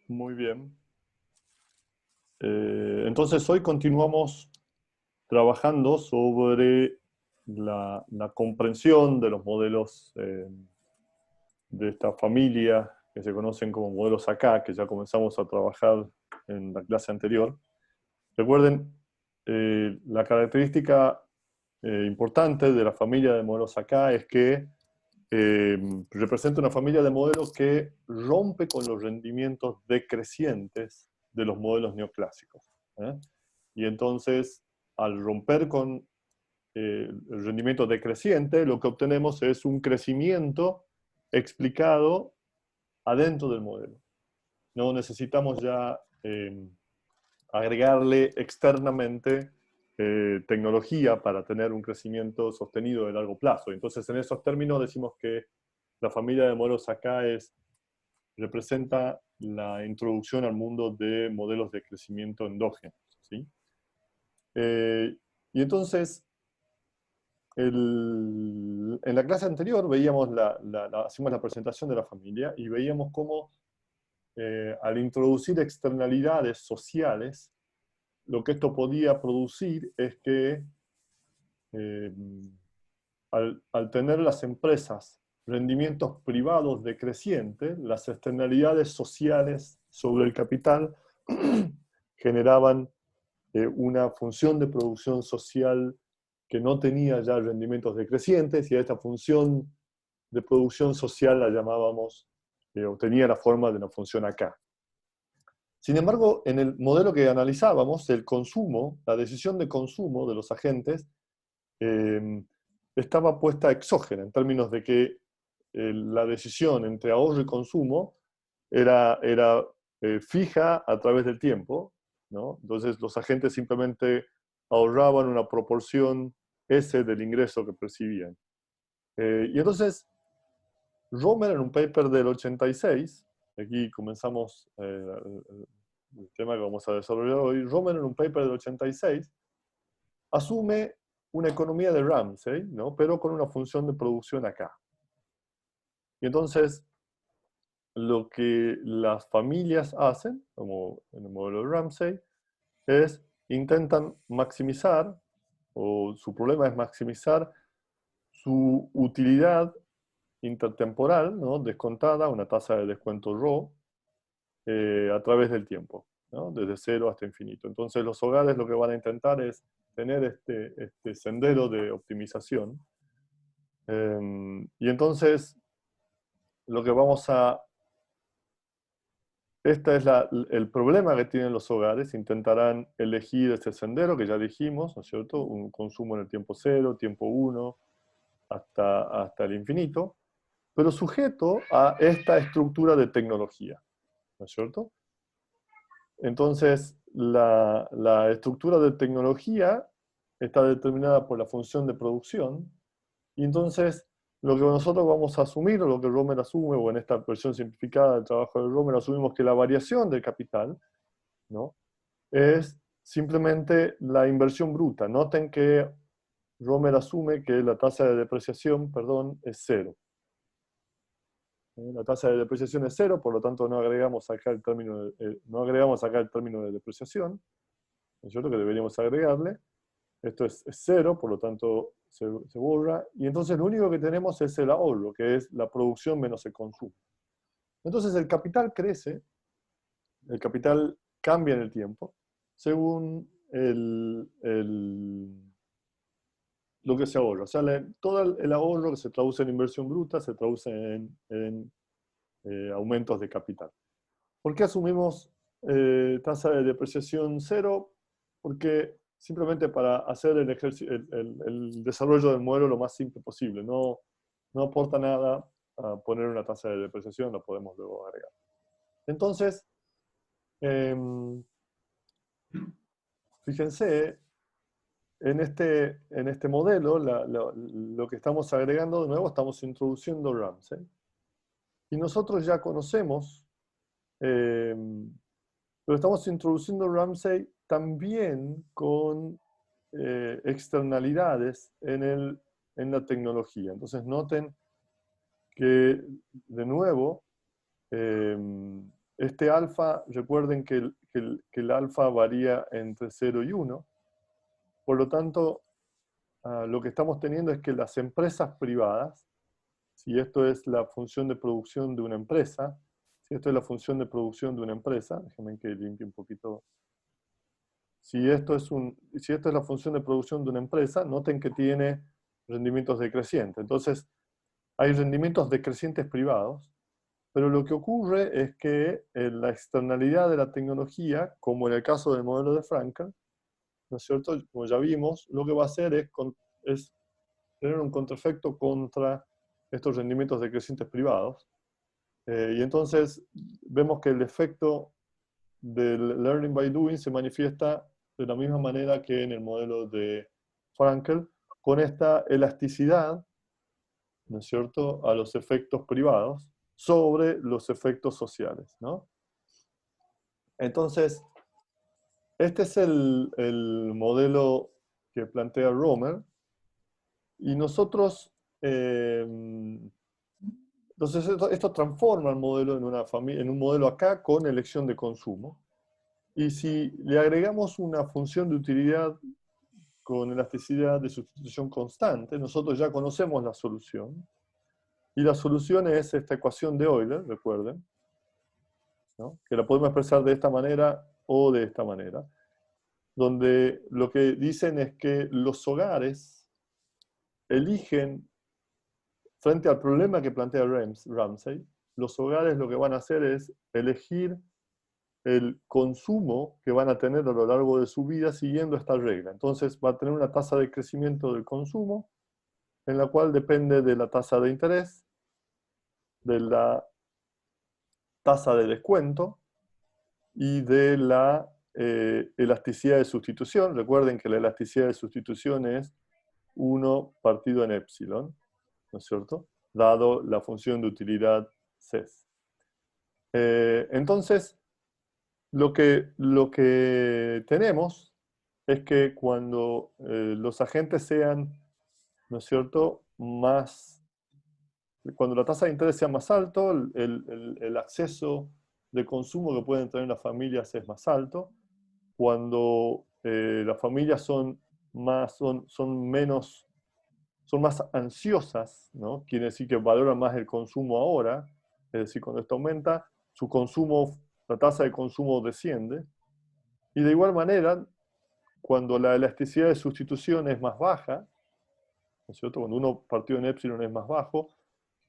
Muy bien. Entonces hoy continuamos trabajando sobre la comprensión de los modelos de esta familia que se conocen como modelos acá, que ya comenzamos a trabajar en la clase anterior. Recuerden, la característica importante de la familia de modelos acá es que representa una familia de modelos que rompe con los rendimientos decrecientes de los modelos neoclásicos. ¿Eh? Y entonces, al romper con el rendimiento decreciente, lo que obtenemos es un crecimiento explicado adentro del modelo. No necesitamos ya agregarle externamente tecnología para tener un crecimiento sostenido de largo plazo. Entonces, en esos términos decimos que la familia de modelos acá representa la introducción al mundo de modelos de crecimiento endógenos. ¿Sí? Eh, y entonces, en la clase anterior veíamos hacíamos la presentación de la familia y veíamos cómo al introducir externalidades sociales, lo que esto podía producir es que eh, al tener las empresas rendimientos privados decrecientes, las externalidades sociales sobre el capital generaban una función de producción social que no tenía ya rendimientos decrecientes, y a esta función de producción social la llamábamos, o tenía la forma de una función acá. Sin embargo, en el modelo que analizábamos, el consumo, la decisión de consumo de los agentes, eh, estaba puesta exógena, en términos de que la decisión entre ahorro y consumo era fija a través del tiempo, ¿no? Entonces los agentes simplemente ahorraban una proporción S del ingreso que percibían. Y entonces Romer, en un paper del 86, aquí comenzamos el tema que vamos a desarrollar hoy, Romer, en un paper del 86, asume una economía de Ramsey, ¿no? Pero con una función de producción acá. Y entonces, lo que las familias hacen, como en el modelo de Ramsey, es intentan maximizar, o su problema es maximizar su utilidad intertemporal, ¿no? Descontada, una tasa de descuento RO, a través del tiempo, ¿no? Desde cero hasta infinito. Entonces los hogares lo que van a intentar es tener este sendero de optimización. Y entonces lo que vamos a... Este es el problema que tienen los hogares. Intentarán elegir este sendero que ya dijimos, ¿no es cierto? Un consumo en el tiempo cero, tiempo uno, hasta el infinito, pero sujeto a esta estructura de tecnología, ¿no es cierto? Entonces, la estructura de tecnología está determinada por la función de producción, y entonces lo que nosotros vamos a asumir, o lo que Romer asume, o en esta versión simplificada del trabajo de Romer, asumimos que la variación del capital, ¿no? Es simplemente la inversión bruta. Noten que Romer asume que la tasa de depreciación, perdón, es cero. La tasa de depreciación es cero, por lo tanto no agregamos acá el término de depreciación, ¿no es cierto? Que deberíamos agregarle. Esto es cero, por lo tanto se borra. Y entonces lo único que tenemos es el ahorro, que es la producción menos el consumo. Entonces el capital crece, el capital cambia en el tiempo, según lo que se ahorra. O sea, todo el ahorro que se traduce en inversión bruta se traduce en aumentos de capital. ¿Por qué asumimos tasa de depreciación cero? Porque simplemente para hacer el desarrollo del modelo lo más simple posible. No aporta nada a poner una tasa de depreciación, lo podemos luego agregar. Entonces, eh, fíjense, en este modelo, lo que estamos agregando de nuevo, estamos introduciendo Ramsey. Y nosotros ya conocemos, eh, pero estamos introduciendo Ramsey también con externalidades en la tecnología. Entonces noten que, de nuevo, eh, este alfa, recuerden que el alfa varía entre 0 y 1. Por lo tanto, lo que estamos teniendo es que las empresas privadas, si esto es la función de producción de una empresa, si esto es la función de producción de una empresa, déjenme que limpie un poquito. Si esto es la función de producción de una empresa, noten que tiene rendimientos decrecientes. Entonces, hay rendimientos decrecientes privados, pero lo que ocurre es que la externalidad de la tecnología, como en el caso del modelo de Frankel, ¿no es cierto? Como ya vimos, lo que va a hacer es tener un contraefecto contra estos rendimientos decrecientes privados. Y entonces vemos que el efecto del learning by doing se manifiesta de la misma manera que en el modelo de Frankel, con esta elasticidad, ¿no es cierto?, a los efectos privados sobre los efectos sociales, ¿no? Entonces, este es el modelo que plantea Romer, y nosotros, entonces esto transforma el modelo en un modelo acá con elección de consumo, y si le agregamos una función de utilidad con elasticidad de sustitución constante, nosotros ya conocemos la solución, y la solución es esta ecuación de Euler, recuerden, ¿no?, que la podemos expresar de esta manera o de esta manera, donde lo que dicen es que los hogares eligen, frente al problema que plantea Ramsey, los hogares lo que van a hacer es elegir el consumo que van a tener a lo largo de su vida siguiendo esta regla. Entonces va a tener una tasa de crecimiento del consumo, en la cual depende de la tasa de interés, de la tasa de descuento y de la elasticidad de sustitución. Recuerden que la elasticidad de sustitución es 1 partido en epsilon, ¿no es cierto?, dado la función de utilidad CES. Entonces, lo que tenemos es que cuando los agentes sean, ¿no es cierto?, cuando la tasa de interés sea más alto, el acceso de consumo que pueden tener las familias es más alto. Cuando las familias son más ansiosas, ¿no?, quiere decir que valoran más el consumo ahora, es decir, cuando esto aumenta, su consumo, la tasa de consumo desciende. Y de igual manera, cuando la elasticidad de sustitución es más baja, ¿no es cierto?, cuando 1 partido en epsilon es más bajo,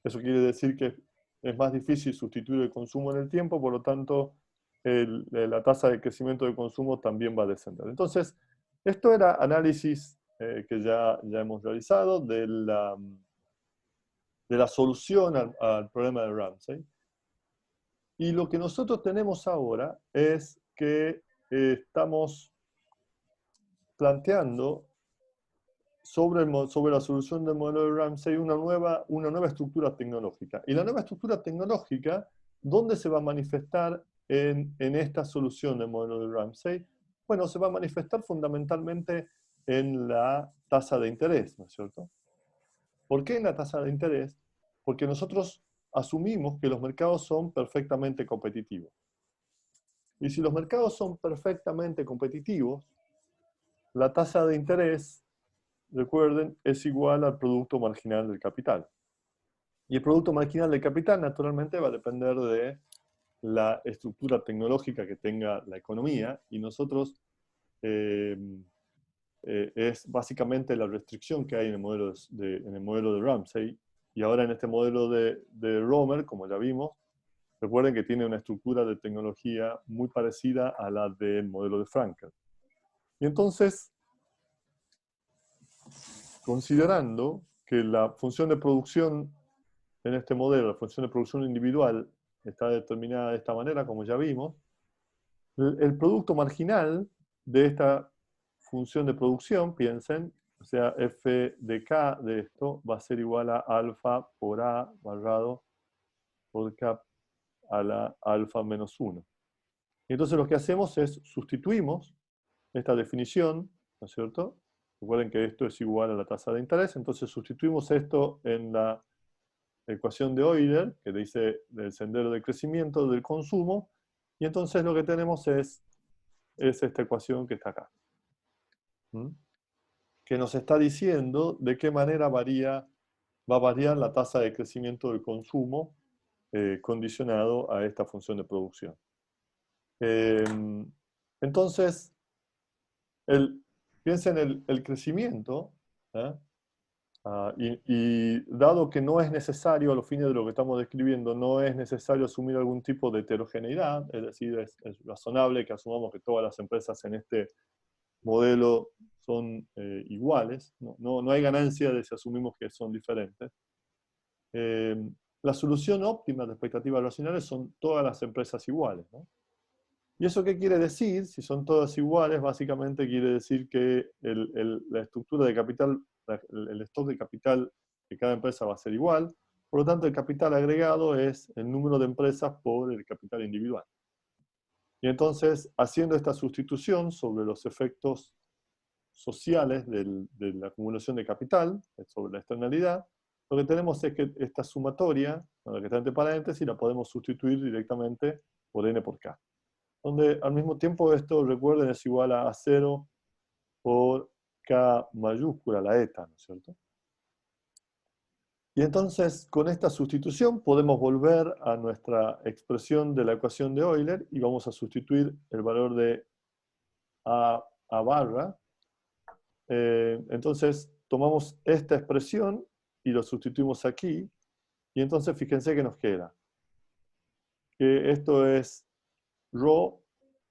eso quiere decir que es más difícil sustituir el consumo en el tiempo, por lo tanto, la tasa de crecimiento del consumo también va a descender. Entonces, esto era análisis que ya hemos realizado de la solución al problema de Ramsey. Y lo que nosotros tenemos ahora es que estamos planteando sobre la solución del modelo de Ramsey una nueva estructura tecnológica. Y la nueva estructura tecnológica, ¿dónde se va a manifestar en esta solución del modelo de Ramsey? Bueno, se va a manifestar fundamentalmente en la tasa de interés, ¿no es cierto? ¿Por qué en la tasa de interés? Porque nosotros asumimos que los mercados son perfectamente competitivos. Y si los mercados son perfectamente competitivos, la tasa de interés, recuerden, es igual al producto marginal del capital. Y el producto marginal del capital, naturalmente, va a depender de la estructura tecnológica que tenga la economía, y nosotros es básicamente la restricción que hay en el modelo de Ramsey, y ahora en este modelo de Romer, como ya vimos, recuerden que tiene una estructura de tecnología muy parecida a la del modelo de Frankel. Y entonces, considerando que la función de producción en este modelo, la función de producción individual, está determinada de esta manera, como ya vimos, el producto marginal de esta función de producción, piensen, o sea, f de k de esto va a ser igual a alfa por a barrado por k a la alfa menos 1. Y entonces lo que hacemos es sustituimos esta definición, ¿no es cierto? Recuerden que esto es igual a la tasa de interés, entonces sustituimos esto en la ecuación de Euler, que dice del sendero de crecimiento del consumo, Y entonces lo que tenemos es esta ecuación que está acá. ¿Mm? Que nos está diciendo de qué manera va a variar la tasa de crecimiento del consumo condicionado a esta función de producción. Entonces, piensen el crecimiento, ¿eh? Y dado que no es necesario, a los fines de lo que estamos describiendo, no es necesario asumir algún tipo de heterogeneidad, es decir, es razonable que asumamos que todas las empresas en este modelo son iguales, no hay ganancia de si asumimos que son diferentes. La solución óptima de expectativas racionales son todas las empresas iguales, ¿no? ¿Y eso qué quiere decir? Si son todas iguales, básicamente quiere decir que la estructura de capital, el stock de capital de cada empresa va a ser igual. Por lo tanto, el capital agregado es el número de empresas por el capital individual. Y entonces, haciendo esta sustitución sobre los efectos sociales de la acumulación de capital, sobre la externalidad, lo que tenemos es que esta sumatoria, la que está entre paréntesis, la podemos sustituir directamente por n por k. Donde al mismo tiempo esto, recuerden, es igual a 0 por k mayúscula, la eta, ¿no es cierto? Y entonces, con esta sustitución, podemos volver a nuestra expresión de la ecuación de Euler y vamos a sustituir el valor de a barra. Entonces, tomamos esta expresión y lo sustituimos aquí. Y entonces, fíjense que nos queda. Que esto es rho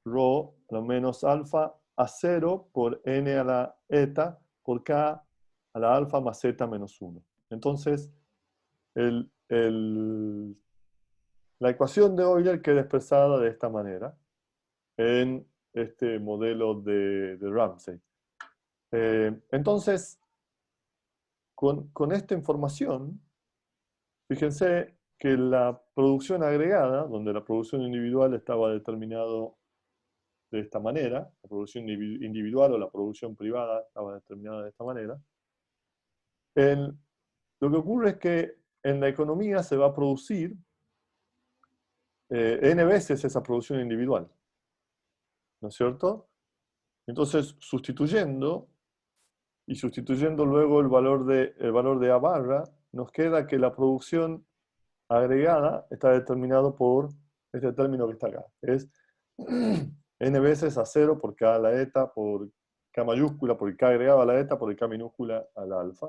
lo menos alfa a 0 por n a la eta por k a la alfa más z menos 1. Entonces, la ecuación de Euler queda expresada de esta manera en este modelo de Ramsey. Entonces, con esta información, fíjense que la producción agregada, donde la producción individual estaba determinado de esta manera, la producción individual o la producción privada estaba determinada de esta manera, lo que ocurre es que en la economía se va a producir n veces esa producción individual, ¿no es cierto? Entonces, sustituyendo luego el valor de A barra, nos queda que la producción agregada está determinado por este término que está acá. Es n veces a 0 por k a la eta, por k mayúscula, por el k agregado a la eta, por el k minúscula a la alfa.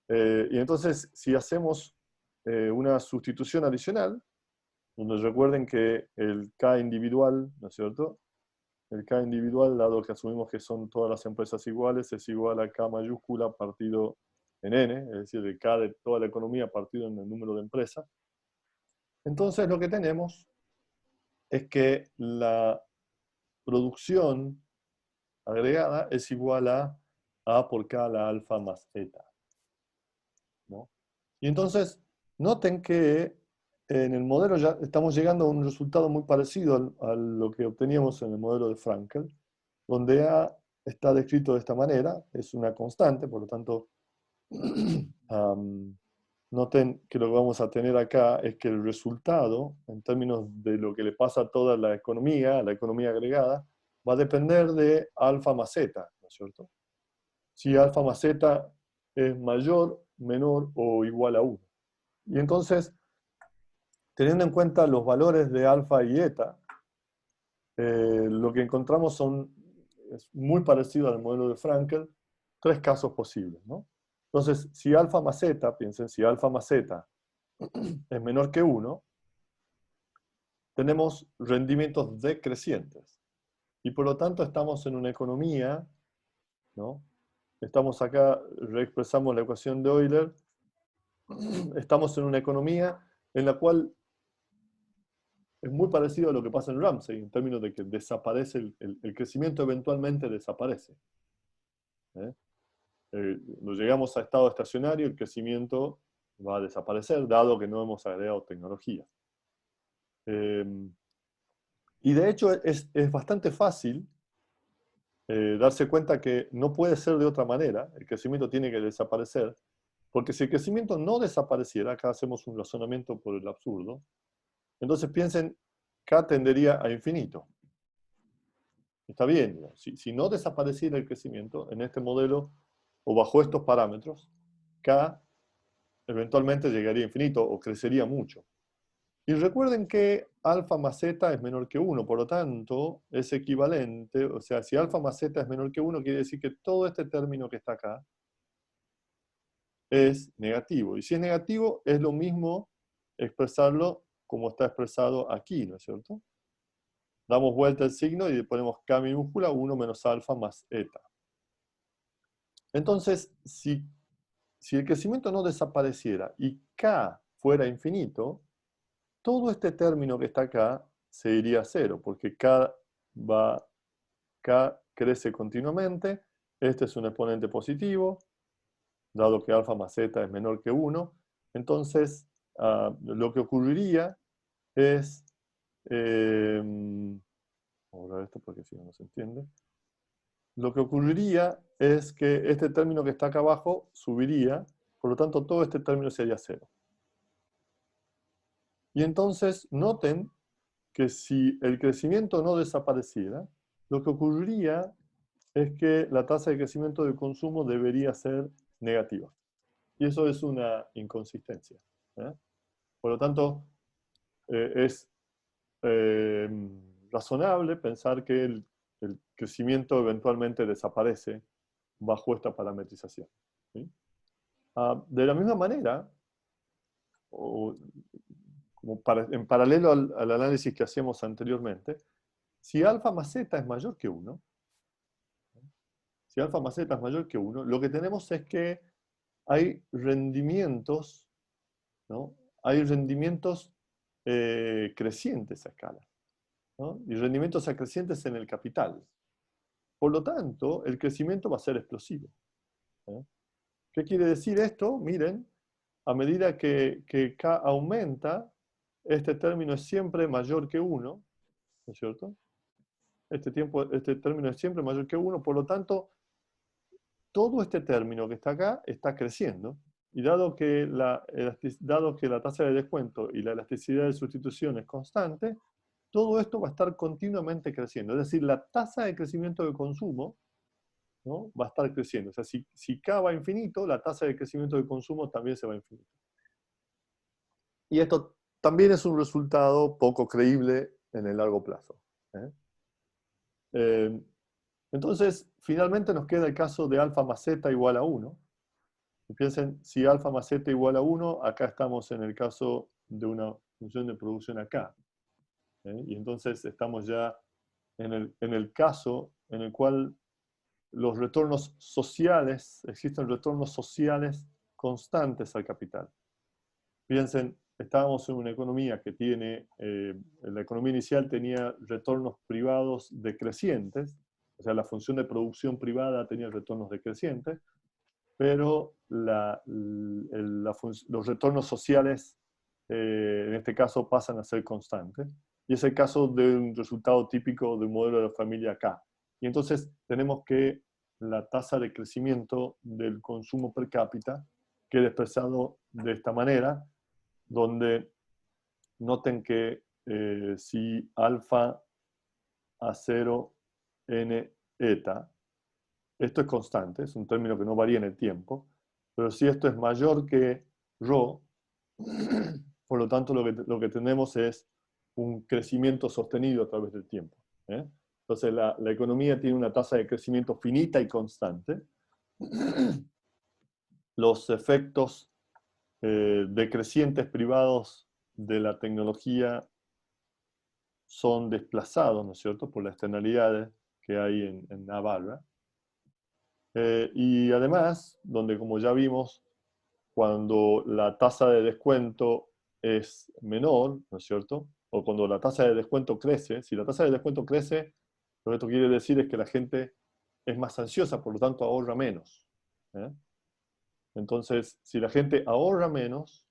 Y entonces, si hacemos una sustitución adicional, donde recuerden que el k individual, ¿no es cierto? El k individual, dado que asumimos que son todas las empresas iguales, es igual a k mayúscula partido en n, es decir, el k de toda la economía partido en el número de empresas. Entonces lo que tenemos es que la producción agregada es igual a por k a la alfa más eta, ¿no? Y entonces, noten que en el modelo ya estamos llegando a un resultado muy parecido a lo que obteníamos en el modelo de Frankel, donde A está descrito de esta manera, es una constante, por lo tanto, noten que lo que vamos a tener acá es que el resultado, en términos de lo que le pasa a toda la economía agregada, va a depender de alfa más zeta, ¿no es cierto? Si alfa más zeta es mayor, menor o igual a 1. Y entonces, teniendo en cuenta los valores de alfa y eta, lo que encontramos es muy parecido al modelo de Frankel, 3 casos posibles, ¿no? Entonces, si alfa más zeta, piensen, si alfa más zeta es menor que 1, tenemos rendimientos decrecientes. Y por lo tanto estamos en una economía, ¿no? Estamos acá, reexpresamos la ecuación de Euler, estamos en una economía en la cual es muy parecido a lo que pasa en Ramsey, en términos de que desaparece, el crecimiento eventualmente desaparece. Cuando llegamos a estado estacionario, el crecimiento va a desaparecer, dado que no hemos agregado tecnología. Y de hecho es bastante fácil darse cuenta que no puede ser de otra manera, el crecimiento tiene que desaparecer, porque si el crecimiento no desapareciera, acá hacemos un razonamiento por el absurdo, entonces piensen K tendería a infinito. Está bien, ¿no? Si no desapareciera el crecimiento en este modelo o bajo estos parámetros, K eventualmente llegaría a infinito o crecería mucho. Y recuerden que alfa más zeta es menor que 1, por lo tanto es equivalente, o sea, si alfa más zeta es menor que 1, quiere decir que todo este término que está acá es negativo. Y si es negativo, es lo mismo expresarlo como está expresado aquí, ¿no es cierto? Damos vuelta el signo y le ponemos K minúscula, 1 menos alfa más eta. Entonces, si el crecimiento no desapareciera y K fuera infinito, todo este término que está acá se iría a cero, porque K crece continuamente, este es un exponente positivo, dado que alfa más zeta es menor que 1, entonces lo que ocurriría es, vamos a ver esto porque si no, no se entiende, lo que ocurriría es que este término que está acá abajo subiría, por lo tanto todo este término sería cero. Y entonces noten que si el crecimiento no desapareciera, lo que ocurriría es que la tasa de crecimiento del consumo debería ser negativa. Y eso es una inconsistencia. ¿Eh? Por lo tanto, es razonable pensar que el crecimiento eventualmente desaparece bajo esta parametrización. ¿Sí? De la misma manera, o como en paralelo al análisis que hacíamos anteriormente, si alfa más zeta es mayor que 1, si alfa más zeta es mayor que 1, lo que tenemos es que hay rendimientos, ¿no? Hay rendimientos crecientes a escala, ¿no? Y rendimientos crecientes en el capital. Por lo tanto, el crecimiento va a ser explosivo. ¿Eh? ¿Qué quiere decir esto? Miren, a medida que K aumenta, este término es siempre mayor que 1, ¿no es cierto? Este término es siempre mayor que 1, por lo tanto, todo este término que está acá está creciendo, y dado que la tasa de descuento y la elasticidad de sustitución es constante, todo esto va a estar continuamente creciendo. Es decir, la tasa de crecimiento de consumo, ¿no?, va a estar creciendo. O sea, si K va a infinito, la tasa de crecimiento de consumo también se va a infinito. Y esto también es un resultado poco creíble en el largo plazo. ¿Eh? Entonces, finalmente nos queda el caso de alfa más zeta igual a 1. Y piensen, si alfa más zeta igual a 1, acá estamos en el caso de una función de producción acá. Y entonces estamos ya en el caso en el cual los retornos sociales, existen retornos sociales constantes al capital. Piensen, estábamos en una economía que tiene, la economía inicial tenía retornos privados decrecientes, o sea, la función de producción privada tenía retornos decrecientes, pero los retornos sociales, en este caso, pasan a ser constantes. Y es el caso de un resultado típico de un modelo de la familia K. Y entonces tenemos que la tasa de crecimiento del consumo per cápita quede expresado de esta manera, donde noten que si alfa a 0 n eta, esto es constante, es un término que no varía en el tiempo, pero si esto es mayor que ρ, por lo tanto lo que tenemos es un crecimiento sostenido a través del tiempo. ¿Eh? Entonces la economía tiene una tasa de crecimiento finita y constante. Los efectos decrecientes privados de la tecnología son desplazados, ¿no es cierto?, por las externalidades que hay en la barra. Y además, donde como ya vimos, cuando la tasa de descuento es menor, ¿no es cierto?, o cuando la tasa de descuento crece, si la tasa de descuento crece, lo que esto quiere decir es que la gente es más ansiosa, por lo tanto ahorra menos. ¿Eh? Entonces, si la gente ahorra menos,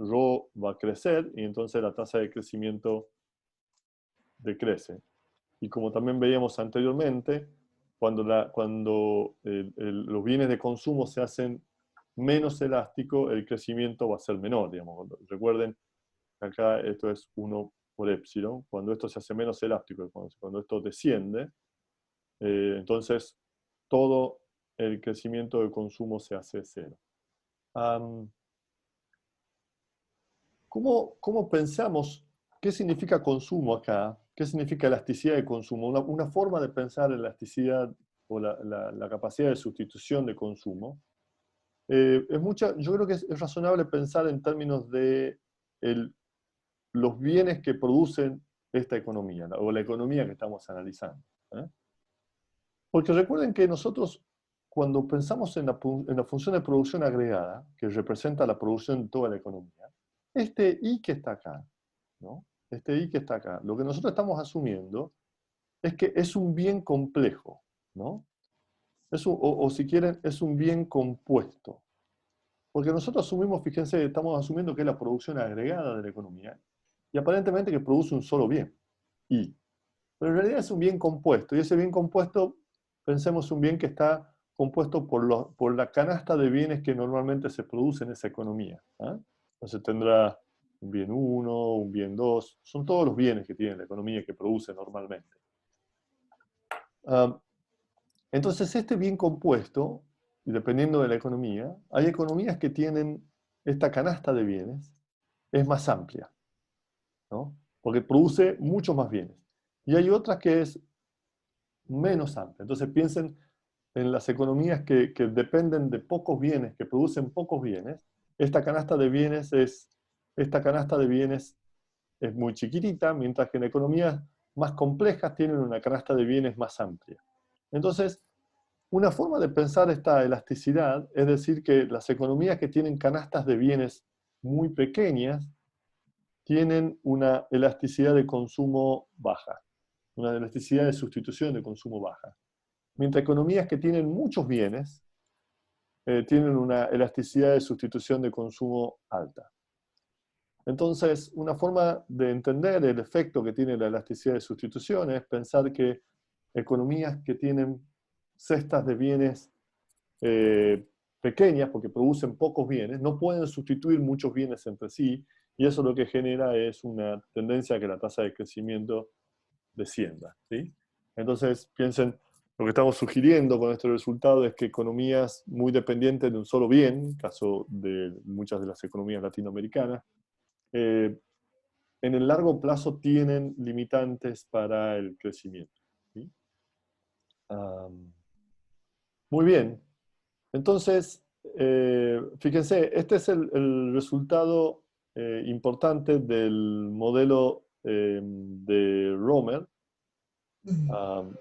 ρ va a crecer y entonces la tasa de crecimiento decrece. Y como también veíamos anteriormente, cuando los bienes de consumo se hacen menos elásticos, el crecimiento va a ser menor. Digamos. Recuerden, acá esto es 1 por epsilon. Cuando esto se hace menos elástico, cuando esto desciende, entonces todo el crecimiento de consumo se hace cero. ¿Cómo pensamos? ¿Qué significa consumo acá? ¿Qué significa elasticidad de consumo? Una forma de pensar elasticidad o la capacidad de sustitución de consumo. Yo creo que es razonable pensar en términos de los bienes que producen esta economía, o la economía que estamos analizando. Porque recuerden que nosotros, cuando pensamos en la función de producción agregada, que representa la producción de toda la economía, este I que está acá, ¿no? Este I que está acá, lo que nosotros estamos asumiendo es que es un bien complejo, ¿no? O si quieren, es un bien compuesto. Porque nosotros asumimos, fíjense, estamos asumiendo que es la producción agregada de la economía, y aparentemente que produce un solo bien, I. Pero en realidad es un bien compuesto, y ese bien compuesto, pensemos un bien que está compuesto por la canasta de bienes que normalmente se producen en esa economía. Entonces tendrá un bien 1, un bien 2, son todos los bienes que tiene la economía que produce normalmente. Entonces este bien compuesto, dependiendo de la economía, hay economías que tienen esta canasta de bienes, es más amplia, ¿no? Porque produce muchos más bienes. Y hay otras que es menos amplia. Entonces piensen en las economías que dependen de pocos bienes, que producen pocos bienes. Esta canasta de bienes es muy chiquitita, mientras que en economías más complejas tienen una canasta de bienes más amplia. Entonces, una forma de pensar esta elasticidad es decir que las economías que tienen canastas de bienes muy pequeñas tienen una elasticidad de consumo baja, una elasticidad de sustitución de consumo baja. Mientras economías que tienen muchos bienes tienen una elasticidad de sustitución de consumo alta. Entonces, una forma de entender el efecto que tiene la elasticidad de sustitución es pensar que economías que tienen cestas de bienes pequeñas, porque producen pocos bienes, no pueden sustituir muchos bienes entre sí, y eso lo que genera es una tendencia a que la tasa de crecimiento descienda, ¿sí? Entonces, piensen, lo que estamos sugiriendo con este resultado es que economías muy dependientes de un solo bien, caso de muchas de las economías latinoamericanas, en el largo plazo tienen limitantes para el crecimiento, ¿sí? Muy bien. Entonces, fíjense, este es el resultado importante del modelo de Romer,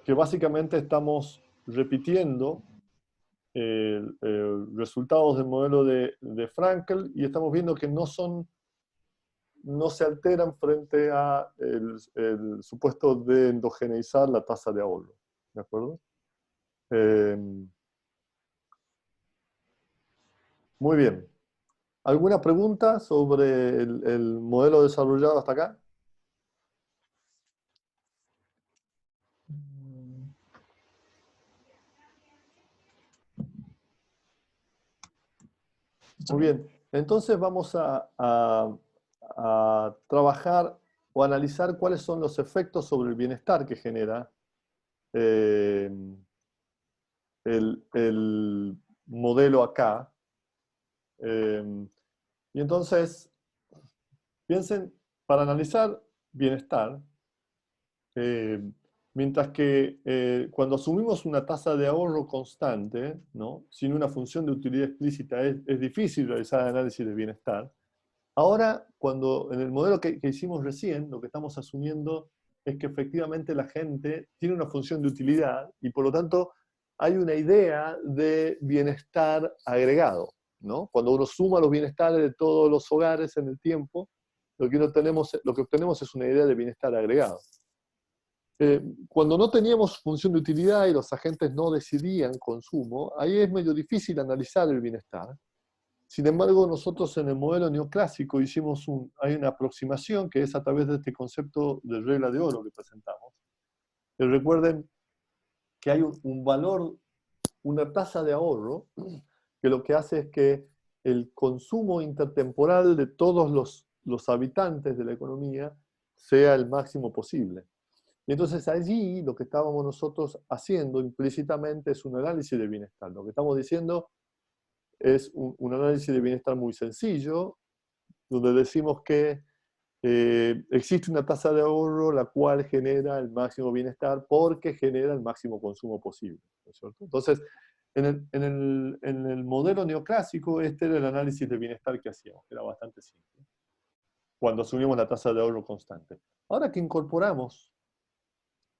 que básicamente estamos repitiendo resultados del modelo de Frankel y estamos viendo que no se alteran frente a el supuesto de endogeneizar la tasa de ahorro. ¿De acuerdo? Muy bien. ¿Alguna pregunta sobre el modelo desarrollado hasta acá? Muy bien. Entonces vamos a trabajar o analizar cuáles son los efectos sobre el bienestar que genera eh, el modelo acá. Y entonces, piensen, para analizar bienestar, eh, mientras que cuando asumimos una tasa de ahorro constante, ¿no? Sin una función de utilidad explícita, es difícil realizar análisis de bienestar. Ahora, cuando en el modelo que hicimos recién, lo que estamos asumiendo es que efectivamente la gente tiene una función de utilidad y por lo tanto hay una idea de bienestar agregado, ¿no? Cuando uno suma los bienestares de todos los hogares en el tiempo, lo que obtenemos es una idea de bienestar agregado. Cuando no teníamos función de utilidad y los agentes no decidían consumo, ahí es medio difícil analizar el bienestar. Sin embargo, nosotros en el modelo neoclásico hay una aproximación que es a través de este concepto de regla de oro que presentamos. Recuerden que hay un valor, una tasa de ahorro, que lo que hace es que el consumo intertemporal de todos los habitantes de la economía sea el máximo posible. Y entonces allí lo que estábamos nosotros haciendo implícitamente es un análisis de bienestar. Lo que estamos diciendo es un análisis de bienestar muy sencillo, donde decimos que existe una tasa de ahorro la cual genera el máximo bienestar porque genera el máximo consumo posible, ¿no es cierto? Entonces, en el modelo neoclásico, este era el análisis de bienestar que hacíamos, que era bastante simple, cuando asumimos la tasa de ahorro constante. Ahora que incorporamos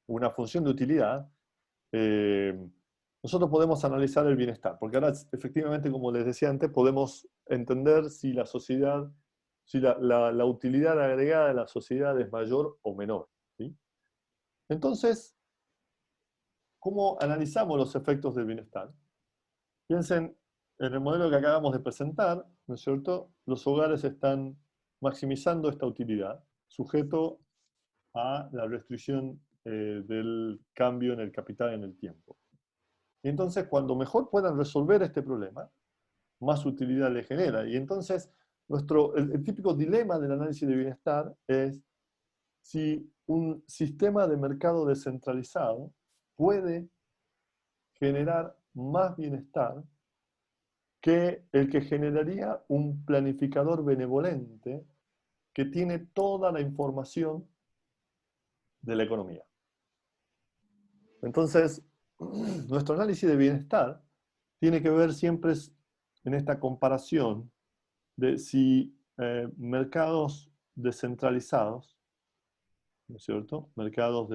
una función de utilidad, eh, nosotros podemos analizar el bienestar, porque ahora efectivamente, como les decía antes, podemos entender si la sociedad, si la utilidad agregada de la sociedad es mayor o menor, ¿sí? Entonces, ¿cómo analizamos los efectos del bienestar? Piensen en el modelo que acabamos de presentar, ¿no es cierto? Los hogares están maximizando esta utilidad, sujeto a la restricción del cambio en el capital en el tiempo. Y entonces, cuando mejor puedan resolver este problema, más utilidad le genera. Y entonces, el típico dilema del análisis de bienestar es si un sistema de mercado descentralizado puede generar más bienestar que el que generaría un planificador benevolente que tiene toda la información de la economía. Entonces, nuestro análisis de bienestar tiene que ver siempre en esta comparación de si mercados descentralizados, ¿no es cierto? Mercados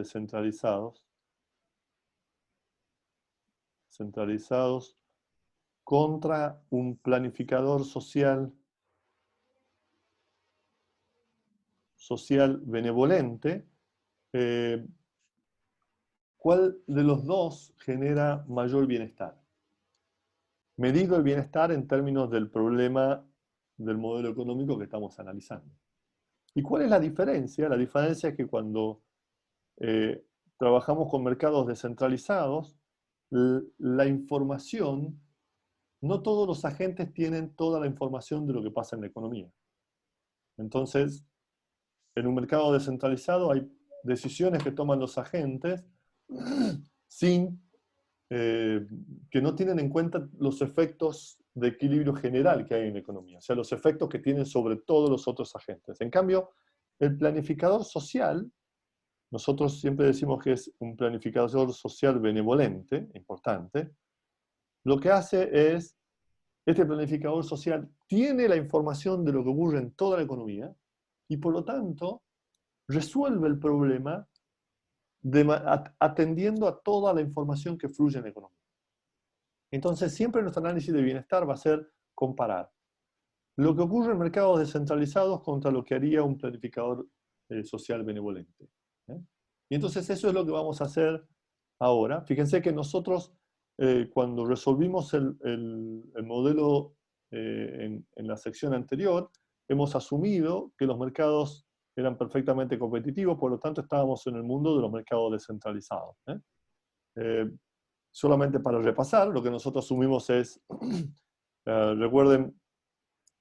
centralizados contra un planificador social benevolente, ¿cuál de los dos genera mayor bienestar? Medido el bienestar en términos del problema del modelo económico que estamos analizando. ¿Y cuál es la diferencia? La diferencia es que cuando trabajamos con mercados descentralizados, la información, no todos los agentes tienen toda la información de lo que pasa en la economía. Entonces, en un mercado descentralizado hay decisiones que toman los agentes sin que no tienen en cuenta los efectos de equilibrio general que hay en la economía, o sea, los efectos que tienen sobre todos los otros agentes. En cambio, el planificador social, nosotros siempre decimos que es un planificador social benevolente, importante, lo que hace es, este planificador social tiene la información de lo que ocurre en toda la economía y por lo tanto resuelve el problema atendiendo a toda la información que fluye en la economía. Entonces, siempre nuestro análisis de bienestar va a ser comparar lo que ocurre en mercados descentralizados contra lo que haría un planificador social benevolente. ¿Eh? Y entonces eso es lo que vamos a hacer ahora. Fíjense que nosotros, cuando resolvimos el modelo en la sección anterior, hemos asumido que los mercados eran perfectamente competitivos, por lo tanto estábamos en el mundo de los mercados descentralizados. Solamente para repasar, lo que nosotros asumimos es, recuerden,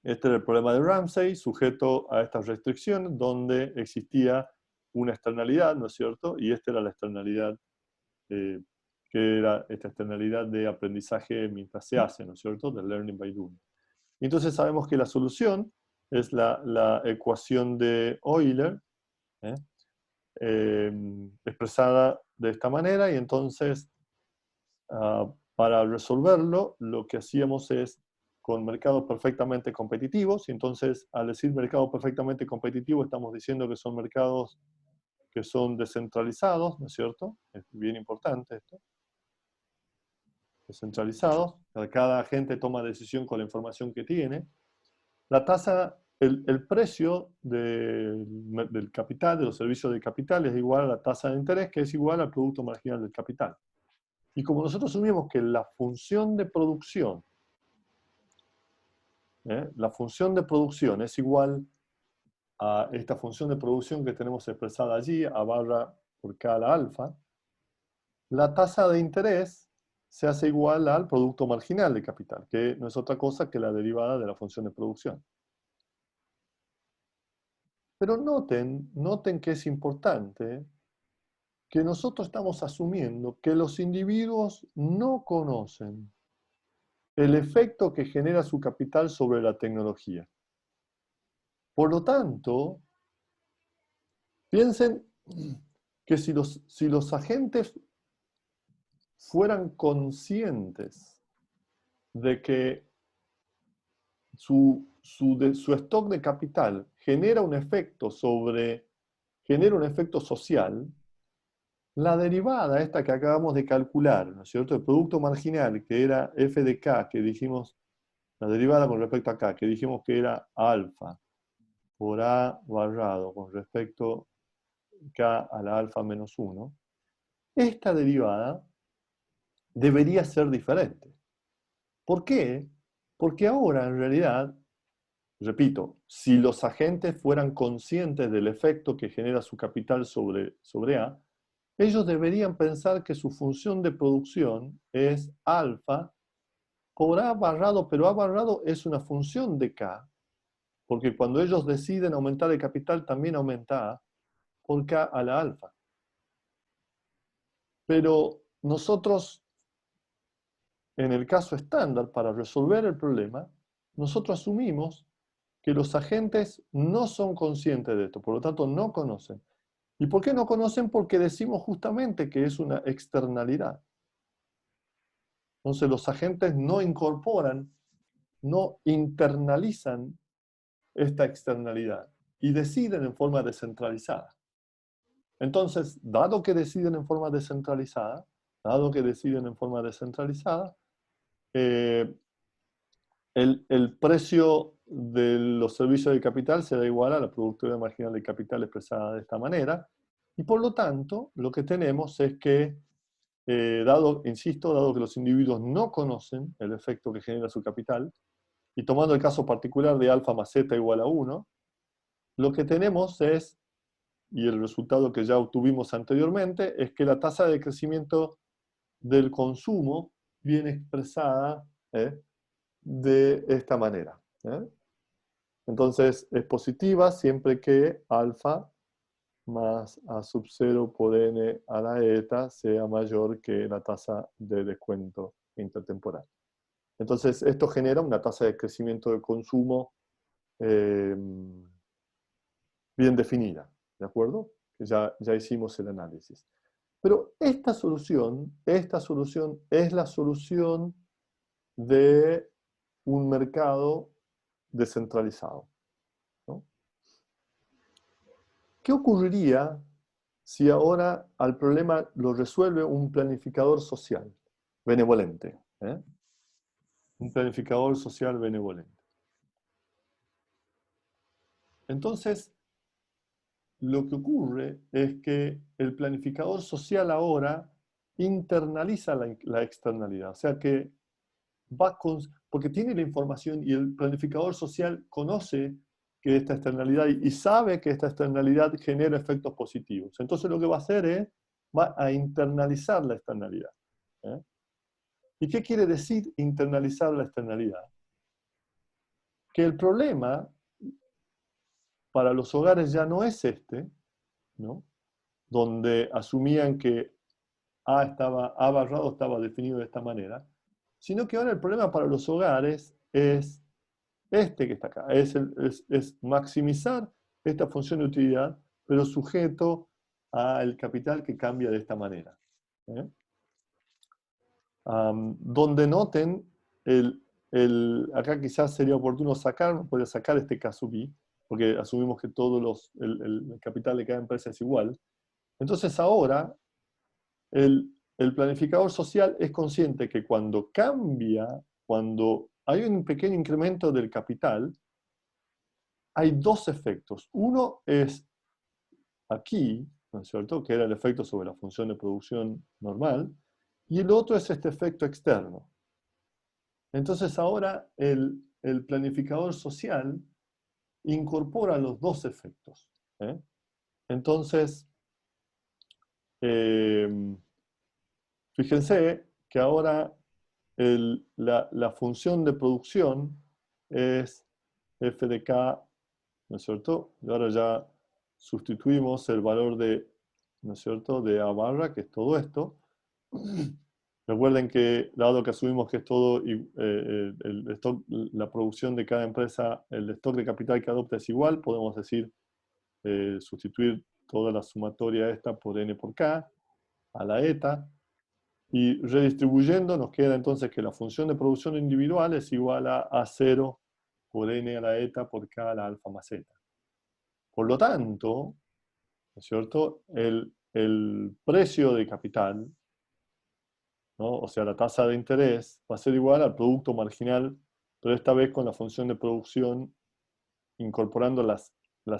este era el problema de Ramsey, sujeto a estas restricciones, donde existía una externalidad, ¿no es cierto? Y esta era la externalidad, que era esta externalidad de aprendizaje mientras se hace, ¿no es cierto? De learning by doing. Y entonces sabemos que la solución es la ecuación de Euler, ¿eh? Expresada de esta manera, y entonces para resolverlo, lo que hacíamos es con mercados perfectamente competitivos, y entonces al decir mercado perfectamente competitivo estamos diciendo que son mercados que son descentralizados, ¿no es cierto? Es bien importante esto. Descentralizados, cada agente toma decisión con la información que tiene. La tasa, el precio del capital, de los servicios de capital, es igual a la tasa de interés, que es igual al producto marginal del capital. Y como nosotros asumimos que la función de producción, la función de producción es igual a esta función de producción que tenemos expresada allí, a barra por K a la alfa, la tasa de interés se hace igual al producto marginal de capital, que no es otra cosa que la derivada de la función de producción. Pero noten que es importante que nosotros estamos asumiendo que los individuos no conocen el efecto que genera su capital sobre la tecnología. Por lo tanto, piensen que si los agentes fueran conscientes de que su stock de capital genera un efecto social, la derivada esta que acabamos de calcular, ¿no es cierto? El producto marginal, que era f de k, que dijimos, la derivada con respecto a k, que dijimos que era alfa por a barrado con respecto a k a la alfa menos 1, esta derivada debería ser diferente. ¿Por qué? Porque ahora, en realidad, repito, si los agentes fueran conscientes del efecto que genera su capital sobre A, ellos deberían pensar que su función de producción es alfa por A barrado, pero A barrado es una función de K, porque cuando ellos deciden aumentar el capital también aumenta A por K a la alfa. Pero nosotros, en el caso estándar, para resolver el problema, nosotros asumimos que los agentes no son conscientes de esto, por lo tanto no conocen. ¿Y por qué no conocen? Porque decimos justamente que es una externalidad. Entonces los agentes no incorporan, no internalizan esta externalidad y deciden en forma descentralizada. Entonces, dado que deciden en forma descentralizada, el precio de los servicios de capital será igual a la productividad marginal de capital expresada de esta manera, y por lo tanto, lo que tenemos es que, dado que los individuos no conocen el efecto que genera su capital, y tomando el caso particular de alfa más zeta igual a 1, lo que tenemos es, y el resultado que ya obtuvimos anteriormente, es que la tasa de crecimiento del consumo viene expresada de esta manera. Entonces es positiva siempre que alfa más a sub 0 por n a la eta sea mayor que la tasa de descuento intertemporal. Entonces esto genera una tasa de crecimiento del consumo bien definida, ¿de acuerdo? Que ya hicimos el análisis. Pero esta solución es la solución de un mercado descentralizado, ¿no? ¿Qué ocurriría si ahora al problema lo resuelve un planificador social benevolente? Un planificador social benevolente. Entonces, lo que ocurre es que el planificador social ahora internaliza la externalidad. O sea que porque tiene la información y el planificador social conoce que esta externalidad y sabe que esta externalidad genera efectos positivos. Entonces lo que va a hacer es, va a internalizar la externalidad. ¿Y qué quiere decir internalizar la externalidad? Que el problema para los hogares ya no es este, ¿no? Donde asumían que A barrado estaba definido de esta manera, sino que ahora el problema para los hogares es este que está acá, es maximizar esta función de utilidad, pero sujeto al capital que cambia de esta manera. Donde noten, acá quizás sería oportuno poder sacar este caso B, porque asumimos que el capital de cada empresa es igual. Entonces ahora, el planificador social es consciente que cuando hay un pequeño incremento del capital, hay dos efectos. Uno es aquí, ¿no es cierto?, que era el efecto sobre la función de producción normal, y el otro es este efecto externo. Entonces ahora el planificador social incorpora los dos efectos. Entonces, fíjense que ahora la función de producción es f de k, ¿no es cierto? Y ahora ya sustituimos el valor de, ¿no es cierto?, de A barra, que es todo esto. Recuerden que, dado que asumimos que es todo, el stock, la producción de cada empresa, el stock de capital que adopta es igual, podemos decir, sustituir toda la sumatoria esta por N por K, a la eta, y redistribuyendo nos queda entonces que la función de producción individual es igual a A0 por N a la eta por K a la alfa más eta. Por lo tanto, ¿no es cierto?, el precio de capital, ¿no?, o sea, la tasa de interés, va a ser igual al producto marginal, pero esta vez con la función de producción incorporando las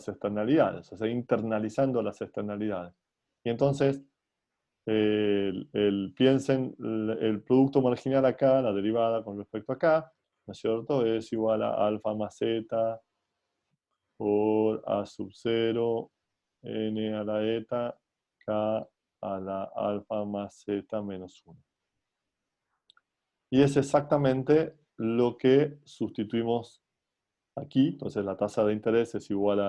externalidades, o sea, internalizando las externalidades. Y entonces, piensen, el producto marginal acá, la derivada con respecto a acá, ¿no es cierto?, es igual a alfa más zeta por A sub 0, N a la eta, K a la alfa más zeta menos 1. Y es exactamente lo que sustituimos aquí. Entonces la tasa de interés es igual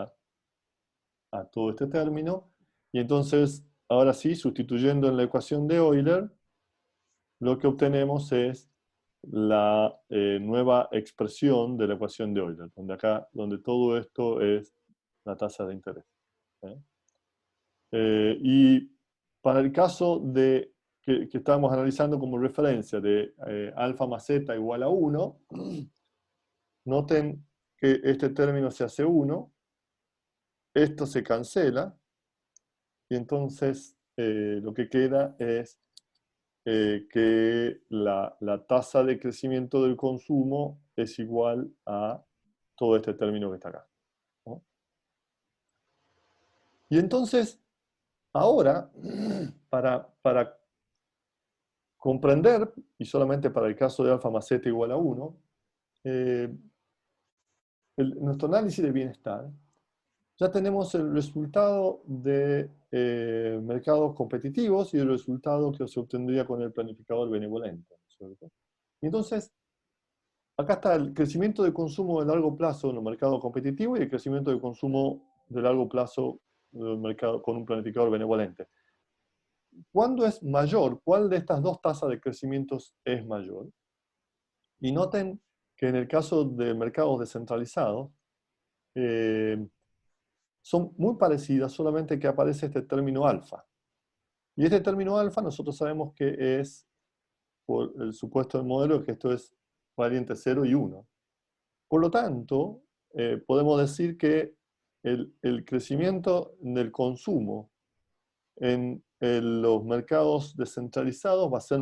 a todo este término. Y entonces, ahora sí, sustituyendo en la ecuación de Euler, lo que obtenemos es la nueva expresión de la ecuación de Euler, donde todo esto es la tasa de interés. Y para el caso de que estábamos analizando como referencia de alfa más zeta igual a 1, noten que este término se hace 1, esto se cancela, y entonces lo que queda es que la tasa de crecimiento del consumo es igual a todo este término que está acá, ¿no? Y entonces, ahora, para comprender, y solamente para el caso de alfa más zeta igual a 1, nuestro análisis de bienestar, ya tenemos el resultado de mercados competitivos y el resultado que se obtendría con el planificador benevolente, ¿cierto? Y entonces, acá está el crecimiento de consumo de largo plazo en el mercado competitivo y el crecimiento de consumo de largo plazo del mercado con un planificador benevolente. ¿Cuándo es mayor? ¿Cuál de estas dos tasas de crecimiento es mayor? Y noten que en el caso de mercados descentralizados, son muy parecidas, solamente que aparece este término alfa. Y este término alfa nosotros sabemos que es, por el supuesto del modelo, que esto es variante 0 y 1. Por lo tanto, podemos decir que el crecimiento del consumo en los mercados descentralizados va a ser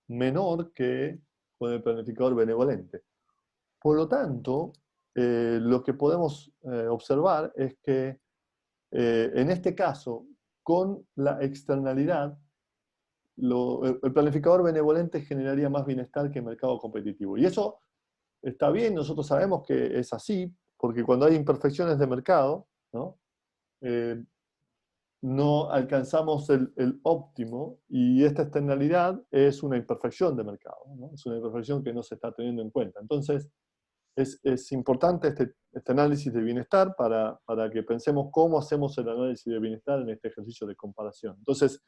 menor que con el planificador benevolente. Por lo tanto, lo que podemos observar es que en este caso, con la externalidad, el planificador benevolente generaría más bienestar que el mercado competitivo. Y eso está bien, nosotros sabemos que es así, porque cuando hay imperfecciones de mercado, ¿no?, no alcanzamos el óptimo, y esta externalidad es una imperfección de mercado, ¿no? Es una imperfección que no se está teniendo en cuenta. Entonces, es importante este análisis de bienestar para que pensemos cómo hacemos el análisis de bienestar en este ejercicio de comparación. Entonces,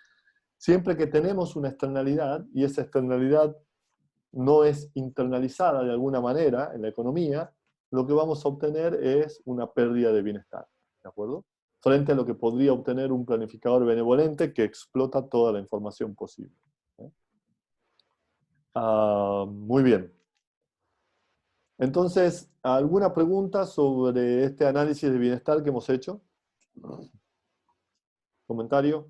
siempre que tenemos una externalidad, y esa externalidad no es internalizada de alguna manera en la economía, lo que vamos a obtener es una pérdida de bienestar, ¿de acuerdo?, frente a lo que podría obtener un planificador benevolente que explota toda la información posible. Muy bien. Entonces, ¿alguna pregunta sobre este análisis de bienestar que hemos hecho? ¿Comentario?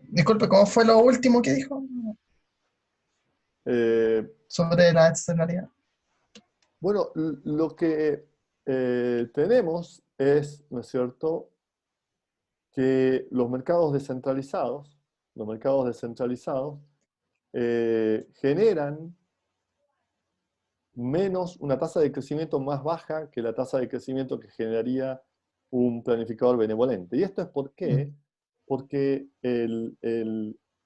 Disculpe, ¿cómo fue lo último que dijo Eh, sobre la externalidad? bueno, lo que tenemos es, ¿no es cierto?, que los mercados descentralizados generan menos, una tasa de crecimiento más baja que la tasa de crecimiento que generaría un planificador benevolente. ¿Y esto es por qué? Porque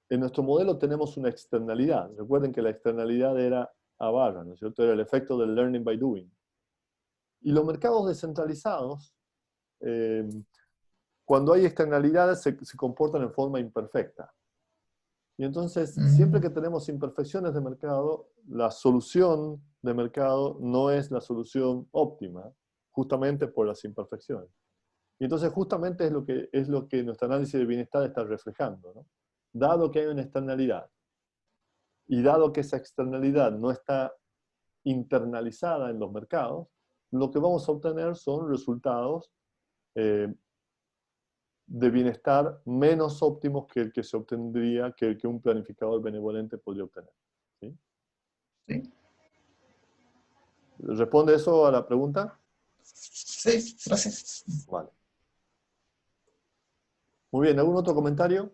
en nuestro modelo tenemos una externalidad. Recuerden que la externalidad era a barra, ¿no es cierto? Era el efecto del learning by doing. Y los mercados descentralizados, eh, cuando hay externalidades, se comportan en forma imperfecta. Y entonces, siempre que tenemos imperfecciones de mercado, la solución de mercado no es la solución óptima, justamente por las imperfecciones. Y entonces, justamente es lo que nuestro análisis de bienestar está reflejando, ¿no? Dado que hay una externalidad, y dado que esa externalidad no está internalizada en los mercados, lo que vamos a obtener son resultados de bienestar menos óptimos que el que se obtendría, que el que un planificador benevolente podría obtener. ¿Sí? Sí, ¿Responde eso a la pregunta? sí, gracias. Vale. Muy bien, ¿algún otro comentario?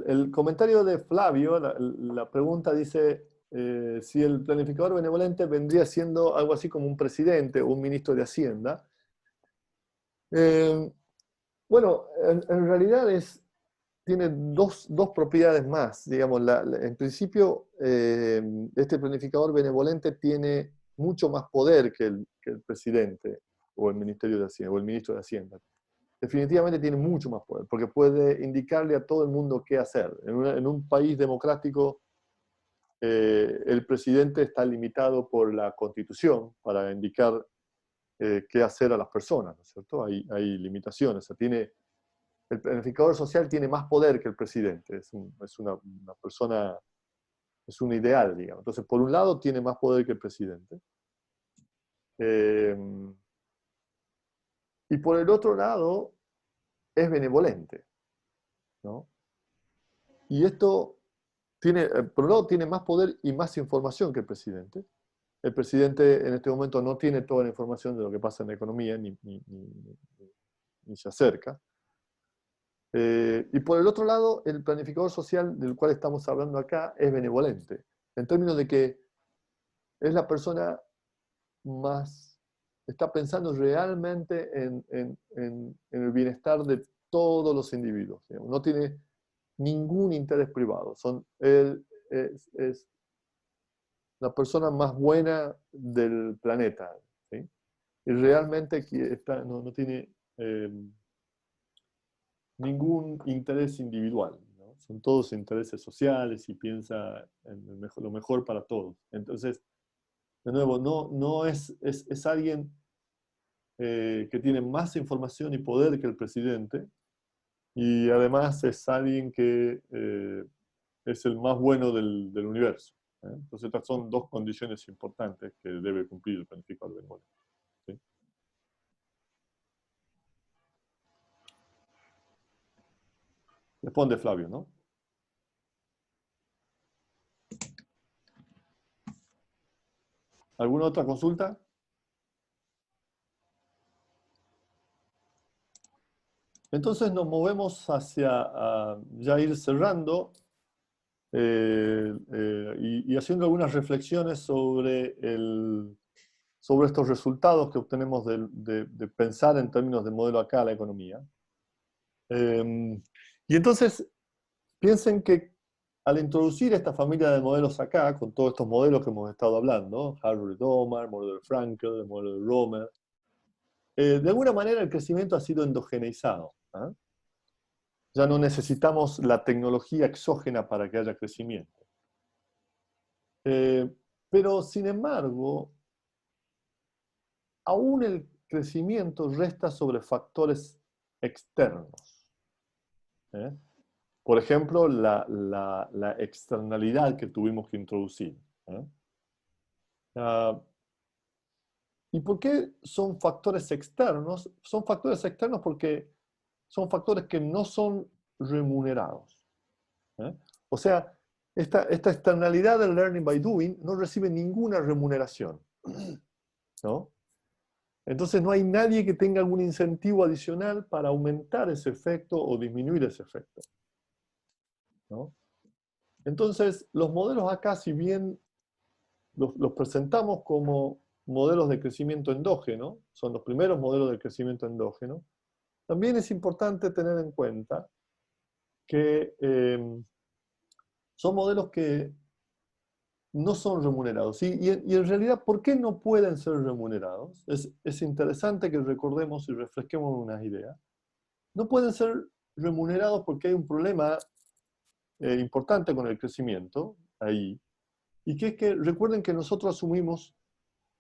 El comentario de Flavio, la pregunta dice si el planificador benevolente vendría siendo algo así como un presidente o un ministro de Hacienda. Bueno, en realidad tiene dos propiedades más. Digamos, en principio, este planificador benevolente tiene mucho más poder que el presidente o el Ministerio de Hacienda o el ministro de Hacienda. Definitivamente tiene mucho más poder, porque puede indicarle a todo el mundo qué hacer. En un país democrático, el presidente está limitado por la Constitución para indicar qué hacer a las personas, ¿no es cierto? Hay limitaciones. O sea, el planificador social tiene más poder que el presidente. Es una persona, es un ideal, digamos. Entonces, por un lado, tiene más poder que el presidente. Y por el otro lado, es benevolente, ¿no? Y esto por un lado, tiene más poder y más información que el presidente. El presidente en este momento no tiene toda la información de lo que pasa en la economía, ni se acerca. Y por el otro lado, el planificador social del cual estamos hablando acá es benevolente, en términos de que es la persona más, está pensando realmente en el bienestar de todos los individuos. Digamos. No tiene ningún interés privado. Él es la persona más buena del planeta. ¿Sí? Y realmente no tiene ningún interés individual. ¿No? Son todos intereses sociales y piensa en lo mejor para todos. Entonces, de nuevo, no es alguien que tiene más información y poder que el presidente, y además es alguien que es el más bueno del universo. Entonces, estas son dos condiciones importantes que debe cumplir el planificador benevolente. ¿Sí? Responde Flavio, ¿no? ¿Alguna otra consulta? Entonces nos movemos hacia ya ir cerrando y haciendo algunas reflexiones sobre estos resultados que obtenemos de pensar en términos de modelo acá la economía. Y entonces piensen que al introducir esta familia de modelos acá, con todos estos modelos que hemos estado hablando, Harvard-Domar, modelo de Frankel, el modelo de Romer, de alguna manera el crecimiento ha sido endogeneizado. ¿Ah? Ya no necesitamos la tecnología exógena para que haya crecimiento. Pero, sin embargo, aún el crecimiento resta sobre factores externos. ¿Eh? Por ejemplo, la externalidad que tuvimos que introducir. ¿Eh? ¿Y por qué son factores externos? Son factores externos porque son factores que no son remunerados. ¿Eh? O sea, esta externalidad del learning by doing no recibe ninguna remuneración. ¿No? Entonces no hay nadie que tenga algún incentivo adicional para aumentar ese efecto o disminuir ese efecto. ¿No? Entonces, los modelos acá, si bien los presentamos como modelos de crecimiento endógeno, son los primeros modelos de crecimiento endógeno, también es importante tener en cuenta que son modelos que no son remunerados. Y en realidad, ¿por qué no pueden ser remunerados? Es interesante que recordemos y refresquemos unas ideas. No pueden ser remunerados porque hay un problema importante con el crecimiento ahí, y que es que recuerden que nosotros asumimos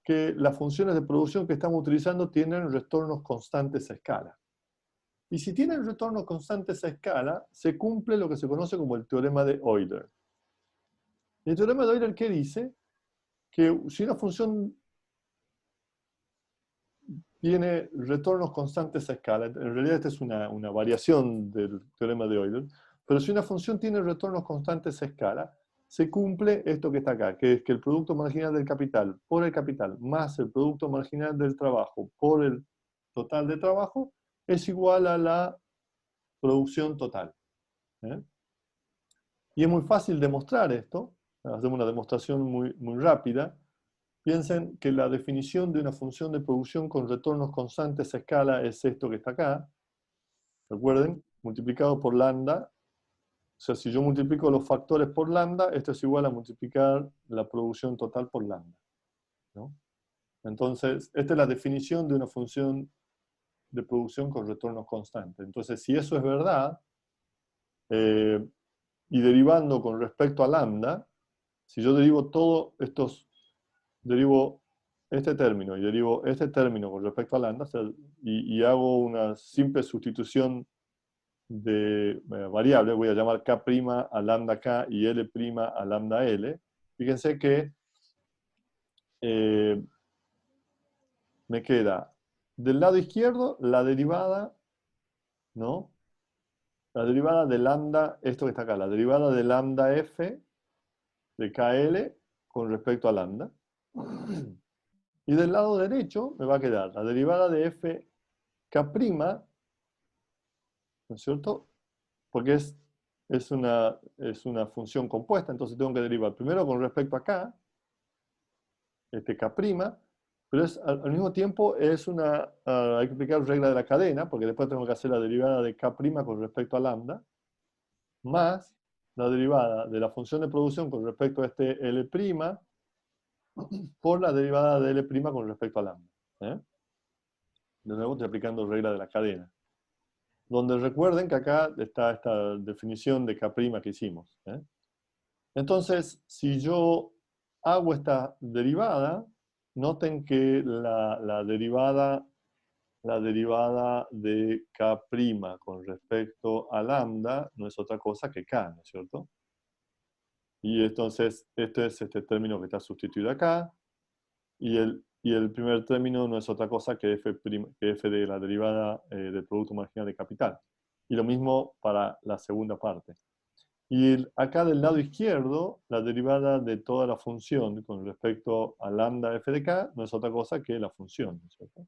que las funciones de producción que estamos utilizando tienen retornos constantes a escala. Y si tienen retornos constantes a escala, se cumple lo que se conoce como el teorema de Euler. El teorema de Euler, ¿qué dice? Que si una función tiene retornos constantes a escala, en realidad esta es una variación del teorema de Euler, pero si una función tiene retornos constantes a escala, se cumple esto que está acá, que es que el producto marginal del capital por el capital más el producto marginal del trabajo por el total de trabajo es igual a la producción total. ¿Eh? Y es muy fácil demostrar esto. Hacemos una demostración muy rápida. Piensen que la definición de una función de producción con retornos constantes a escala es esto que está acá. Recuerden, multiplicado por lambda. O sea, si yo multiplico los factores por lambda, esto es igual a multiplicar la producción total por lambda, ¿no? Entonces, esta es la definición de una función de producción con retornos constantes. Entonces, si eso es verdad, y derivando con respecto a lambda, si yo derivo todos estos, derivo este término y derivo este término con respecto a lambda, o sea, y hago una simple sustitución de variable, voy a llamar k' a lambda k y l' a lambda l, fíjense que me queda del lado izquierdo la derivada, ¿no? La derivada de lambda, esto que está acá, la derivada de lambda f de KL con respecto a lambda. Y del lado derecho me va a quedar la derivada de f k', ¿no es cierto? Porque es una función compuesta, entonces tengo que derivar primero con respecto a k, este k', pero al mismo tiempo hay que aplicar regla de la cadena, porque después tengo que hacer la derivada de k' con respecto a lambda, más la derivada de la función de producción con respecto a este L' por la derivada de L' con respecto a lambda. ¿Eh? De nuevo estoy aplicando regla de la cadena. Donde recuerden que acá está esta definición de K' que hicimos. ¿Eh? Entonces, si yo hago esta derivada, noten que la derivada de K' con respecto a lambda no es otra cosa que K, ¿no es cierto? Y entonces, este es este término que está sustituido acá, y el primer término no es otra cosa que f de la derivada del producto marginal de capital. Y lo mismo para la segunda parte. Y acá del lado izquierdo, la derivada de toda la función con respecto a lambda f de k no es otra cosa que la función, ¿no es cierto?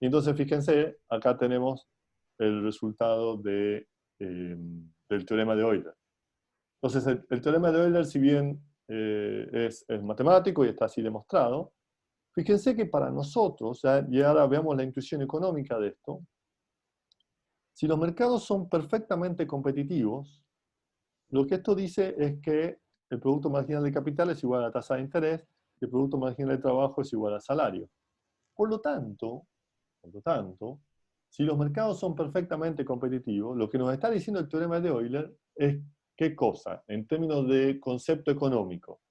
Y entonces, fíjense, acá tenemos el resultado del teorema de Euler. Entonces, el teorema de Euler, si bien es matemático y está así demostrado, fíjense que para nosotros, y ahora veamos la intuición económica de esto, si los mercados son perfectamente competitivos, lo que esto dice es que el producto marginal de capital es igual a la tasa de interés y el producto marginal de trabajo es igual al salario. Por lo tanto, si los mercados son perfectamente competitivos, lo que nos está diciendo el teorema de Euler es ¿qué cosa? En términos de concepto económico.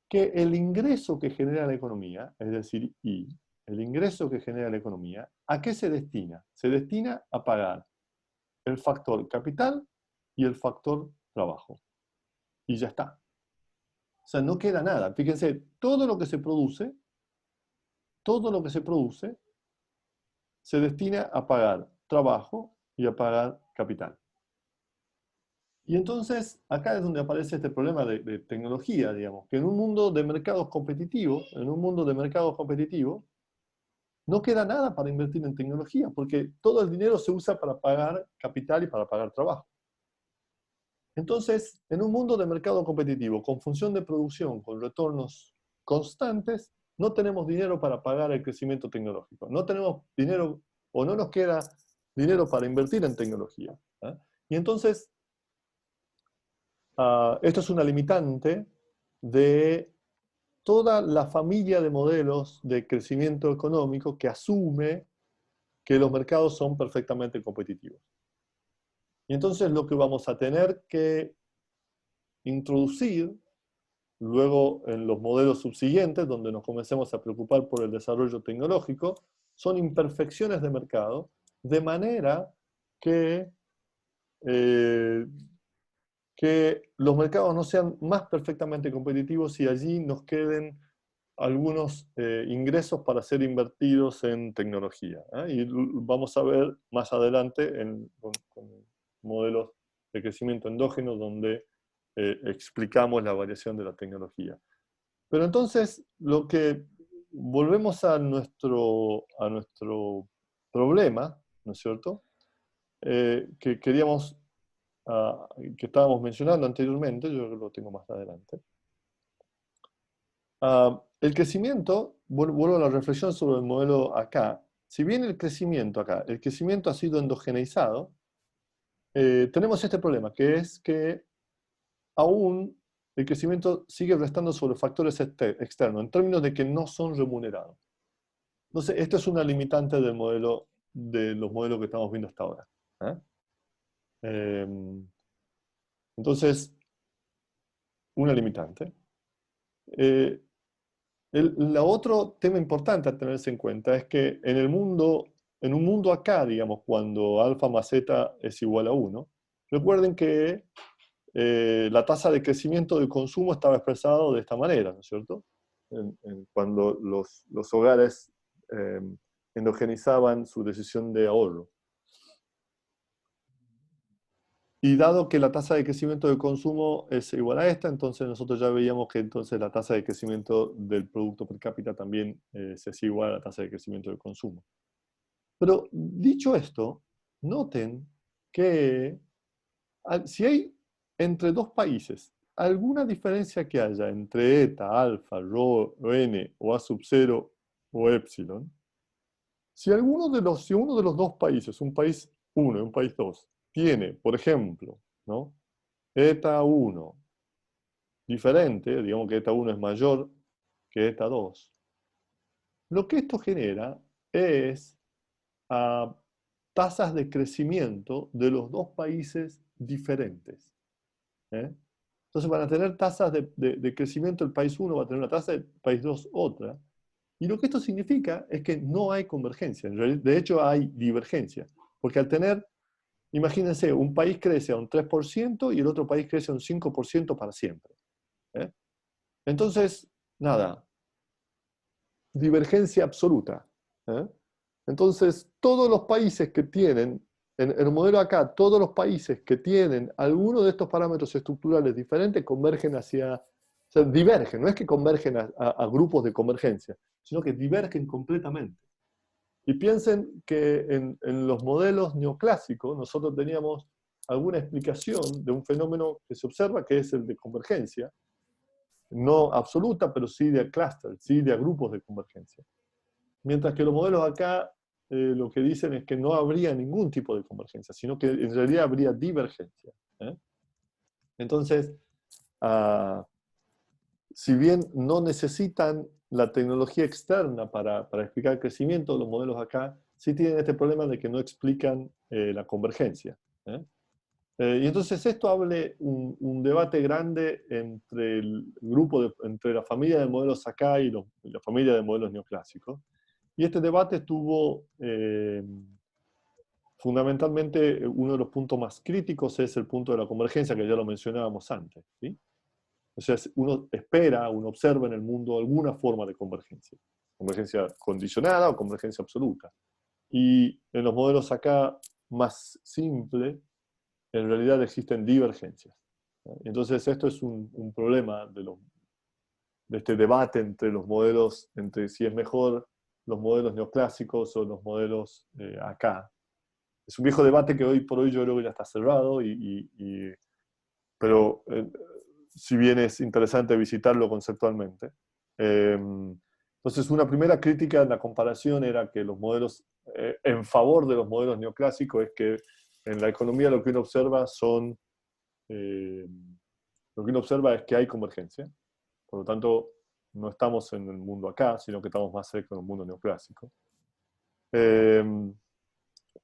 Que el ingreso que genera la economía, es decir, I, el ingreso que genera la economía, ¿a qué se destina? Se destina a pagar el factor capital y el factor trabajo. Y ya está. O sea, no queda nada. Fíjense, todo lo que se produce se destina a pagar trabajo y a pagar capital. Y entonces, acá es donde aparece este problema de tecnología, digamos, que en un mundo de mercados competitivos, no queda nada para invertir en tecnología, porque todo el dinero se usa para pagar capital y para pagar trabajo. Entonces, en un mundo de mercado competitivo, con función de producción, con retornos constantes, no tenemos dinero para pagar el crecimiento tecnológico. No tenemos dinero, o no nos queda dinero para invertir en tecnología. ¿Eh? Y entonces, esto es una limitante de toda la familia de modelos de crecimiento económico que asume que los mercados son perfectamente competitivos. Y entonces lo que vamos a tener que introducir luego en los modelos subsiguientes, donde nos comencemos a preocupar por el desarrollo tecnológico, son imperfecciones de mercado, de manera que, que los mercados no sean más perfectamente competitivos y allí nos queden algunos ingresos para ser invertidos en tecnología. Y vamos a ver más adelante con modelos de crecimiento endógeno donde explicamos la variación de la tecnología. Pero entonces, volvemos a nuestro problema, ¿no es cierto? Que queríamos, que estábamos mencionando anteriormente, yo lo tengo más adelante. El crecimiento, vuelvo a la reflexión sobre el modelo acá. Si bien el crecimiento ha sido endogeneizado, tenemos este problema, que es que aún el crecimiento sigue restando sobre factores externos, en términos de que no son remunerados. Entonces, esto es una limitante del modelo, de los modelos que estamos viendo hasta ahora. Entonces, una limitante. El otro tema importante a tenerse en cuenta es que en un mundo acá, digamos, cuando alfa más zeta es igual a 1, recuerden que la tasa de crecimiento del consumo estaba expresado de esta manera, ¿no es cierto? Cuando los hogares endogenizaban su decisión de ahorro. Y dado que la tasa de crecimiento del consumo es igual a esta, entonces nosotros ya veíamos que entonces la tasa de crecimiento del producto per cápita también se hacía igual a la tasa de crecimiento del consumo. Pero dicho esto, noten que si hay entre dos países alguna diferencia que haya entre eta, alfa, rho, n, o a sub 0 o epsilon, si uno de los dos países, un país 1 y un país 2, tiene, por ejemplo, ¿no?, eta 1 diferente, digamos que eta 1 es mayor que eta 2, lo que esto genera es tasas de crecimiento de los dos países diferentes. Entonces van a tener tasas de crecimiento, el país 1 va a tener una tasa, el país 2 otra. Y lo que esto significa es que no hay convergencia. De hecho, hay divergencia. Porque al tener, imagínense, un país crece a un 3% y el otro país crece a un 5% para siempre. Entonces, nada, divergencia absoluta. Entonces, todos los países que tienen, en el modelo acá, todos los países que tienen alguno de estos parámetros estructurales diferentes convergen hacia, o sea, divergen, no es que convergen a grupos de convergencia, sino que divergen completamente. Y piensen que en los modelos neoclásicos nosotros teníamos alguna explicación de un fenómeno que se observa, que es el de convergencia, no absoluta, pero sí de clusters, sí de grupos de convergencia. Mientras que los modelos acá lo que dicen es que no habría ningún tipo de convergencia, sino que en realidad habría divergencia. Entonces, si bien no necesitan la tecnología externa para explicar el crecimiento, los modelos acá sí tienen este problema de que no explican la convergencia. Y entonces esto abre un debate grande entre el entre la familia de modelos acá y la familia de modelos neoclásicos. Y este debate tuvo, fundamentalmente, uno de los puntos más críticos es el punto de la convergencia, que ya lo mencionábamos antes, ¿sí? O sea, uno observa en el mundo alguna forma de convergencia condicionada o convergencia absoluta. Y en los modelos acá más simples, en realidad existen divergencias. Entonces esto es un problema de este debate entre los modelos, entre si es mejor los modelos neoclásicos o los modelos acá. Es un viejo debate que hoy por hoy yo creo que ya está cerrado, pero si bien es interesante visitarlo conceptualmente. Entonces, una primera crítica en la comparación era que los modelos, en favor de los modelos neoclásicos, es que en la economía lo que uno observa lo que uno observa es que hay convergencia. Por lo tanto, no estamos en el mundo acá, sino que estamos más cerca del mundo neoclásico. Eh,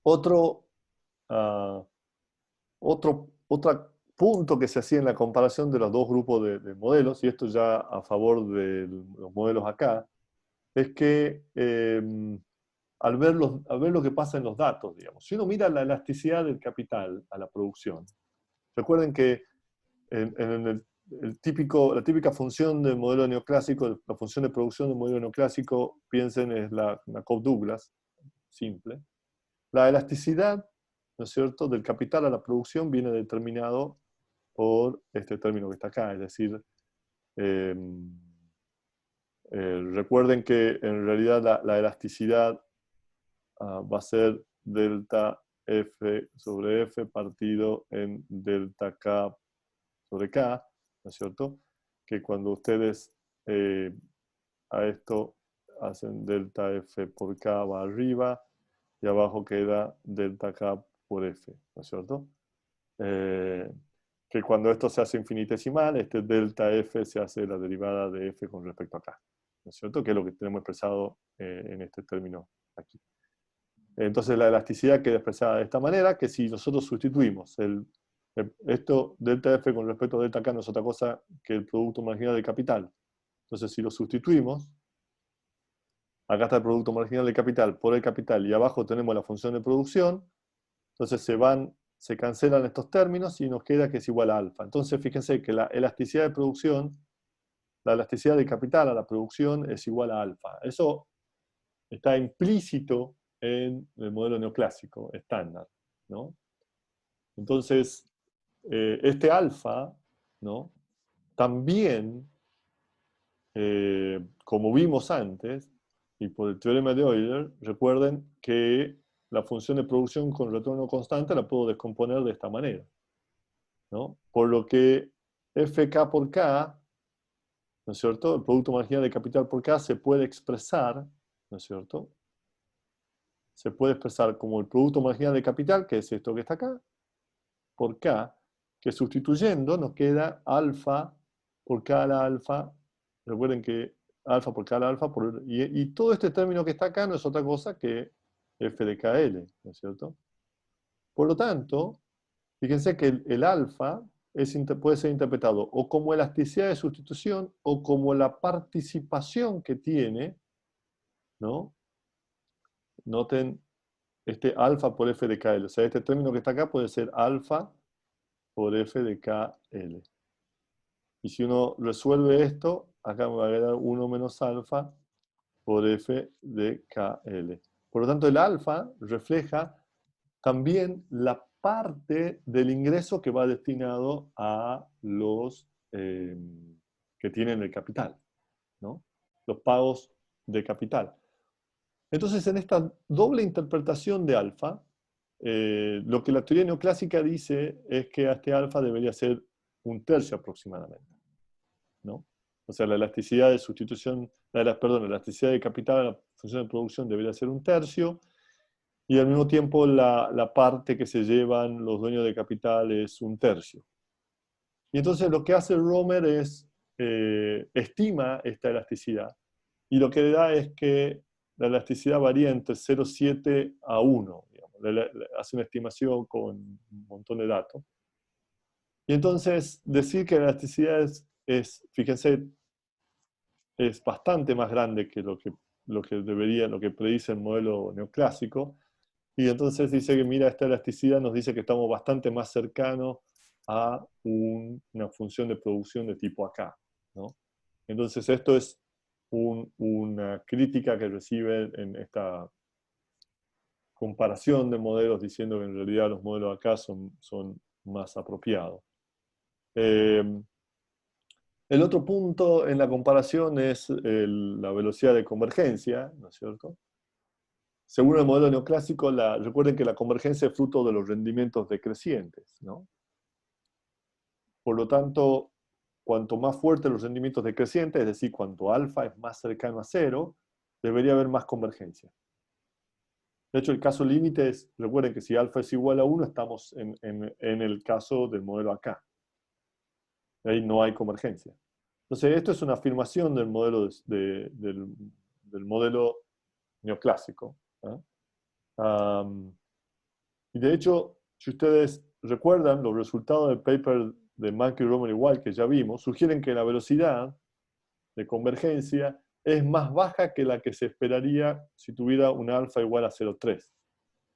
otro, uh, otro punto que se hacía en la comparación de los dos grupos de modelos, y esto ya a favor de los modelos acá, es que al ver lo que pasa en los datos, digamos, si uno mira la elasticidad del capital a la producción, recuerden que en la típica función del modelo neoclásico, la función de producción del modelo neoclásico, piensen, es la Cobb-Douglas, simple. La elasticidad, ¿no es cierto?, del capital a la producción viene determinado por este término que está acá, es decir, recuerden que en realidad la elasticidad va a ser delta F sobre F partido en delta K sobre K, ¿no es cierto? Que cuando ustedes a esto hacen delta F por K va arriba y abajo queda delta K por F, ¿no es cierto? Que cuando esto se hace infinitesimal, este delta F se hace la derivada de F con respecto a K, ¿no es cierto? Que es lo que tenemos expresado en este término aquí. Entonces la elasticidad queda expresada de esta manera, que si nosotros sustituimos esto, delta F con respecto a delta K no es otra cosa que el producto marginal del capital. Entonces si lo sustituimos, acá está el producto marginal del capital por el capital y abajo tenemos la función de producción, entonces se cancelan estos términos y nos queda que es igual a alfa. Entonces fíjense que la elasticidad de producción, la elasticidad del capital a la producción es igual a alfa. Eso está implícito en el modelo neoclásico estándar, ¿no? Entonces, este alfa, ¿no?, también, como vimos antes, y por el teorema de Euler, recuerden que la función de producción con retorno constante la puedo descomponer de esta manera, ¿no? Por lo que FK por K, ¿no es cierto?, el producto marginal de capital por K se puede expresar, ¿no es cierto?, se puede expresar como el producto marginal de capital, que es esto que está acá, por K, que sustituyendo nos queda alfa por K a la alfa. Recuerden que alfa por K a la alfa, y todo este término que está acá no es otra cosa que f de KL, ¿no es cierto? Por lo tanto, fíjense que el alfa puede ser interpretado o como elasticidad de sustitución o como la participación que tiene, ¿no? Noten este alfa por f de KL. O sea, este término que está acá puede ser alfa por f de KL. Y si uno resuelve esto, acá me va a quedar 1 menos alfa por f de KL. Por lo tanto, el alfa refleja también la parte del ingreso que va destinado a los que tienen el capital, ¿no? Los pagos de capital. Entonces, en esta doble interpretación de alfa, lo que la teoría neoclásica dice es que a este alfa debería ser un tercio aproximadamente, ¿no? O sea, la elasticidad de sustitución, perdón, la elasticidad de capital a la función de producción debería ser un tercio, y al mismo tiempo la parte que se llevan los dueños de capital es un tercio. Y entonces lo que hace Romer es, estima esta elasticidad, y lo que le da es que la elasticidad varía entre 0,7 a 1, digamos. Hace una estimación con un montón de datos. Y entonces decir que la elasticidad fíjense, es bastante más grande que lo que predice el modelo neoclásico. Y entonces dice que, mira, esta elasticidad nos dice que estamos bastante más cercanos a una función de producción de tipo acá, ¿no? Entonces esto es una crítica que recibe en esta comparación de modelos, diciendo que en realidad los modelos acá son más apropiados. El otro punto en la comparación es la velocidad de convergencia, ¿no es cierto? Según el modelo neoclásico, recuerden que la convergencia es fruto de los rendimientos decrecientes, ¿no? Por lo tanto, cuanto más fuertes los rendimientos decrecientes, es decir, cuanto alfa es más cercano a cero, debería haber más convergencia. De hecho, el caso límite es, recuerden que si alfa es igual a 1, estamos en el caso del modelo acá. Ahí no hay convergencia. Entonces, esto es una afirmación del modelo, del modelo neoclásico. Y de hecho, si ustedes recuerdan, los resultados del paper de Mankey, Romer y Weil que ya vimos, sugieren que la velocidad de convergencia es más baja que la que se esperaría si tuviera un alfa igual a 0,3.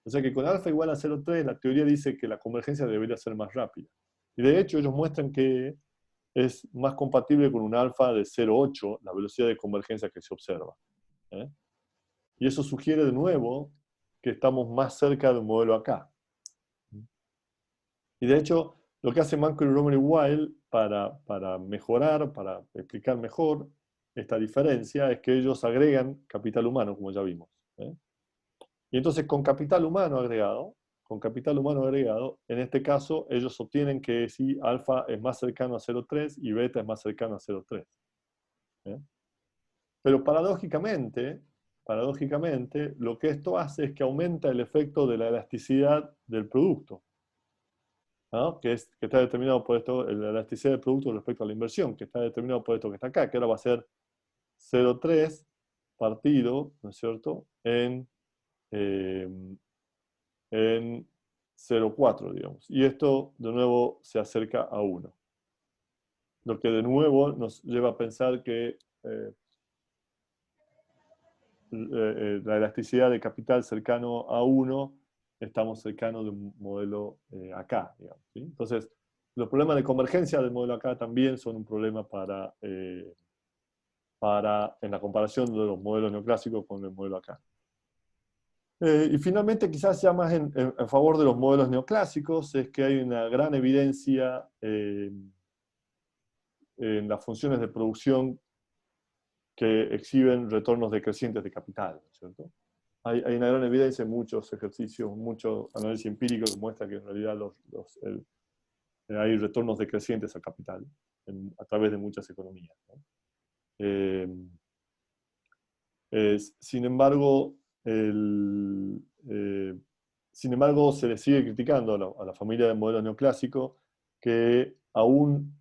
O sea que con alfa igual a 0,3, la teoría dice que la convergencia debería ser más rápida. Y de hecho, ellos muestran que es más compatible con un alfa de 0,8, la velocidad de convergencia que se observa. Y eso sugiere de nuevo que estamos más cerca del modelo acá. Y de hecho, lo que hace Mankey, Romer y Weil para mejorar, para explicar mejor esta diferencia, es que ellos agregan capital humano, como ya vimos. Y entonces con capital humano agregado, en este caso, ellos obtienen que si alfa es más cercano a 0,3 y beta es más cercano a 0,3. Pero paradójicamente, lo que esto hace es que aumenta el efecto de la elasticidad del producto, ¿no? Que está determinado por esto, la elasticidad del producto respecto a la inversión, que está determinado por esto que está acá, que ahora va a ser 0,3 partido, ¿no es cierto?, en 0,4, digamos. Y esto, de nuevo, se acerca a 1. Lo que, de nuevo, nos lleva a pensar que la elasticidad de capital cercano a 1, estamos cercanos de un modelo acá, digamos, ¿sí? Entonces, los problemas de convergencia del modelo acá también son un problema en la comparación de los modelos neoclásicos con el modelo acá. Y finalmente, quizás ya más en favor de los modelos neoclásicos, es que hay una gran evidencia en las funciones de producción que exhiben retornos decrecientes de capital, ¿no es cierto? Hay una gran evidencia en muchos ejercicios, mucho análisis empírico que muestra que en realidad hay retornos decrecientes al capital a través de muchas economías, ¿no? Sin embargo, se le sigue criticando a la familia del modelo neoclásico que aún,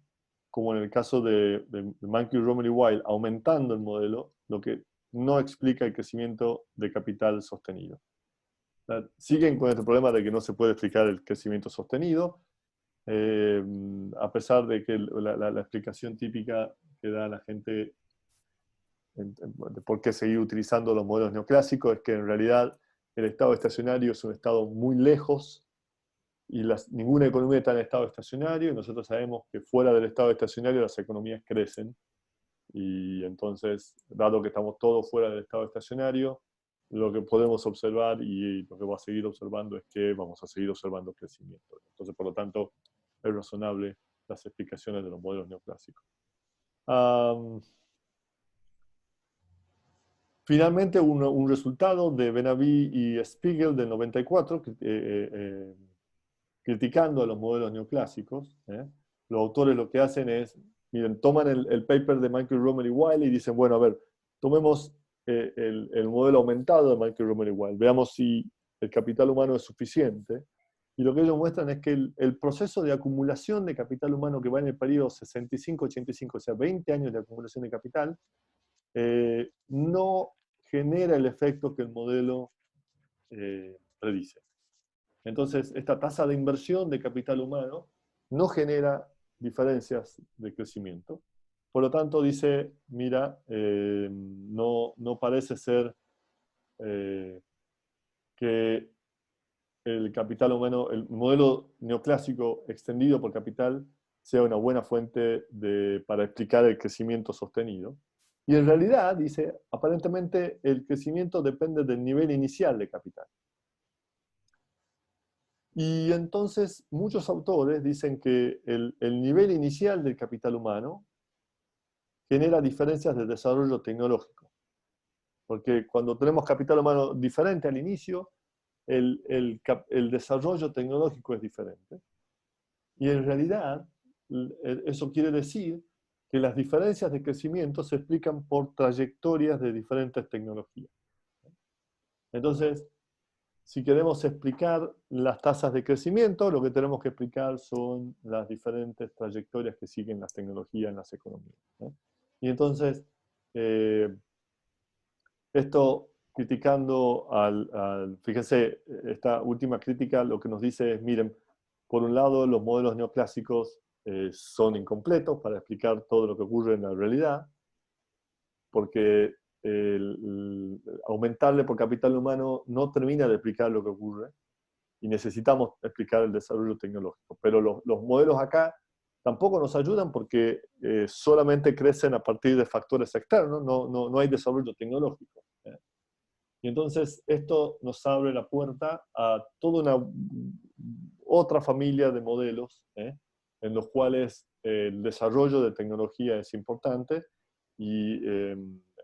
como en el caso de Mankey, Romer y Weil, aumentando el modelo, lo que no explica el crecimiento de capital sostenido. Siguen con este problema de que no se puede explicar el crecimiento sostenido, a pesar de que la explicación típica que da la gente de por qué seguir utilizando los modelos neoclásicos es que en realidad el estado estacionario es un estado muy lejos y ninguna economía está en estado estacionario, y nosotros sabemos que fuera del estado estacionario las economías crecen, y entonces, dado que estamos todos fuera del estado estacionario, lo que podemos observar y lo que va a seguir observando es que vamos a seguir observando crecimiento. Entonces, por lo tanto, es razonable las explicaciones de los modelos neoclásicos. Finalmente, un resultado de Benaví y Spiegel del 94, criticando a los modelos neoclásicos. Los autores lo que hacen es, miren, toman el paper de Mankey, Romer y Weil y dicen, bueno, a ver, tomemos el modelo aumentado de Mankey, Romer y Weil, veamos si el capital humano es suficiente. Y lo que ellos muestran es que el proceso de acumulación de capital humano que va en el periodo 65-85, o sea, 20 años de acumulación de capital, no genera el efecto que el modelo predice. Entonces, esta tasa de inversión de capital humano no genera diferencias de crecimiento. Por lo tanto, dice, mira, no parece ser que el capital humano, el modelo neoclásico extendido por capital, sea una buena fuente para explicar el crecimiento sostenido. Y en realidad, dice, aparentemente el crecimiento depende del nivel inicial de capital. Y entonces muchos autores dicen que el nivel inicial del capital humano genera diferencias de desarrollo tecnológico. Porque cuando tenemos capital humano diferente al inicio, el desarrollo tecnológico es diferente. Y en realidad, eso quiere decir que las diferencias de crecimiento se explican por trayectorias de diferentes tecnologías. Entonces, si queremos explicar las tasas de crecimiento, lo que tenemos que explicar son las diferentes trayectorias que siguen las tecnologías en las economías, ¿no? Y entonces, esto criticando fíjense, esta última crítica lo que nos dice es, miren, por un lado los modelos neoclásicos son incompletos para explicar todo lo que ocurre en la realidad, porque aumentarle por capital humano no termina de explicar lo que ocurre, y necesitamos explicar el desarrollo tecnológico. Pero los modelos acá tampoco nos ayudan porque solamente crecen a partir de factores externos, no hay desarrollo tecnológico. Y entonces esto nos abre la puerta a toda una otra familia de modelos, en los cuales el desarrollo de tecnología es importante, y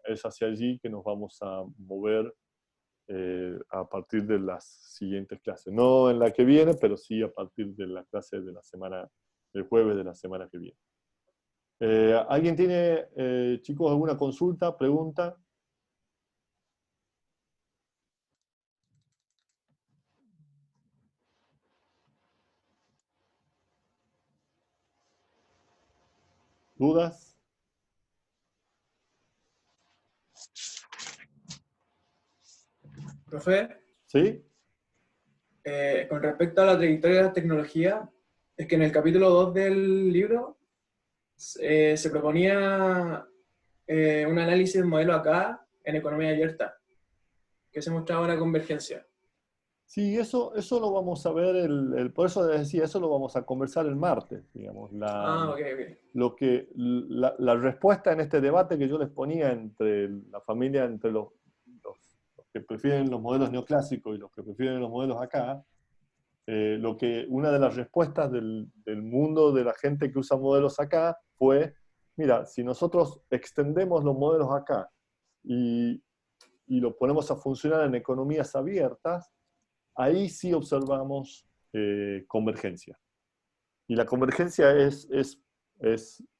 es hacia allí que nos vamos a mover a partir de las siguientes clases. No en la que viene, pero sí a partir de la clase de la semana, del jueves de la semana que viene. ¿Alguien tiene, chicos, alguna consulta, pregunta? ¿Dudas? Profe, ¿Sí? con respecto a la trayectoria de la tecnología, es que en el capítulo 2 del libro se proponía un análisis del modelo acá en economía abierta, que se mostraba una convergencia. Sí, eso lo vamos a ver, por eso decía, eso lo vamos a conversar el martes, digamos. La respuesta en este debate que yo les ponía entre la familia, entre los que prefieren los modelos neoclásicos y los que prefieren los modelos acá, una de las respuestas del mundo de la gente que usa modelos acá fue, mira, si nosotros extendemos los modelos acá y lo ponemos a funcionar en economías abiertas, ahí sí observamos convergencia. Y la convergencia es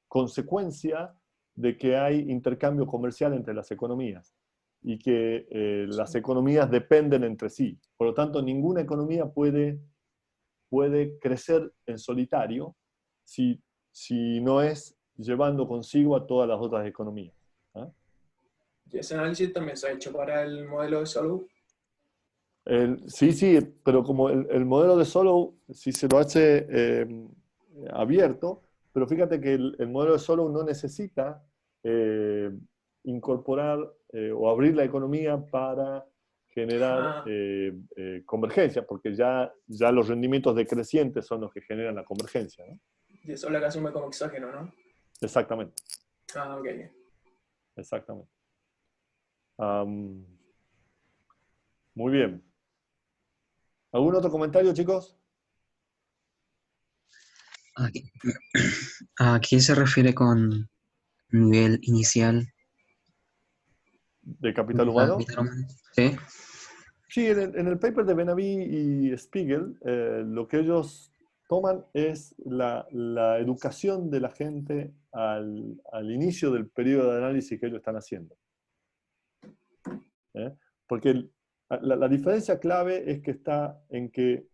consecuencia de que hay intercambio comercial entre las economías y que las economías dependen entre sí. Por lo tanto, ninguna economía puede crecer en solitario si no es llevando consigo a todas las otras economías. ¿Ah? Y ese análisis también se ha hecho para el modelo de Solow. Sí, pero como el modelo de Solow, si se lo hace abierto, pero fíjate que el modelo de Solow no necesita incorporar o abrir la economía para generar convergencia, porque ya los rendimientos decrecientes son los que generan la convergencia, ¿no? Y eso lo que asume como exógeno, ¿no? Exactamente. Ok. Exactamente. Muy bien. ¿Algún otro comentario, chicos? ¿A qué se refiere con nivel inicial ¿De de capital humano? capital humano? Sí. Sí, en el paper de Benavy y Spiegel, lo que ellos toman es la educación de la gente al inicio del periodo de análisis que ellos están haciendo. Porque la diferencia clave es que está en que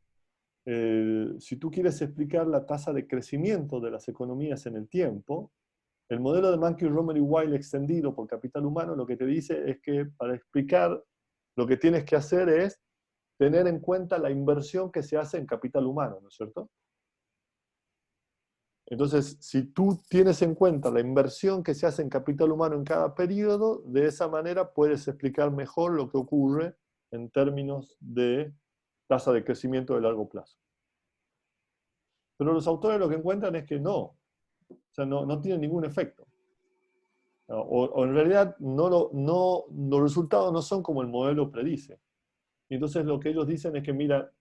si tú quieres explicar la tasa de crecimiento de las economías en el tiempo, el modelo de Mankey, Romer y Weil extendido por capital humano lo que te dice es que para explicar lo que tienes que hacer es tener en cuenta la inversión que se hace en capital humano, ¿no es cierto? Entonces, si tú tienes en cuenta la inversión que se hace en capital humano en cada periodo, de esa manera puedes explicar mejor lo que ocurre en términos de tasa de crecimiento de largo plazo. Pero los autores lo que encuentran es que no, o sea, no tiene ningún efecto. O en realidad los resultados no son como el modelo predice. Y entonces lo que ellos dicen es que, mira,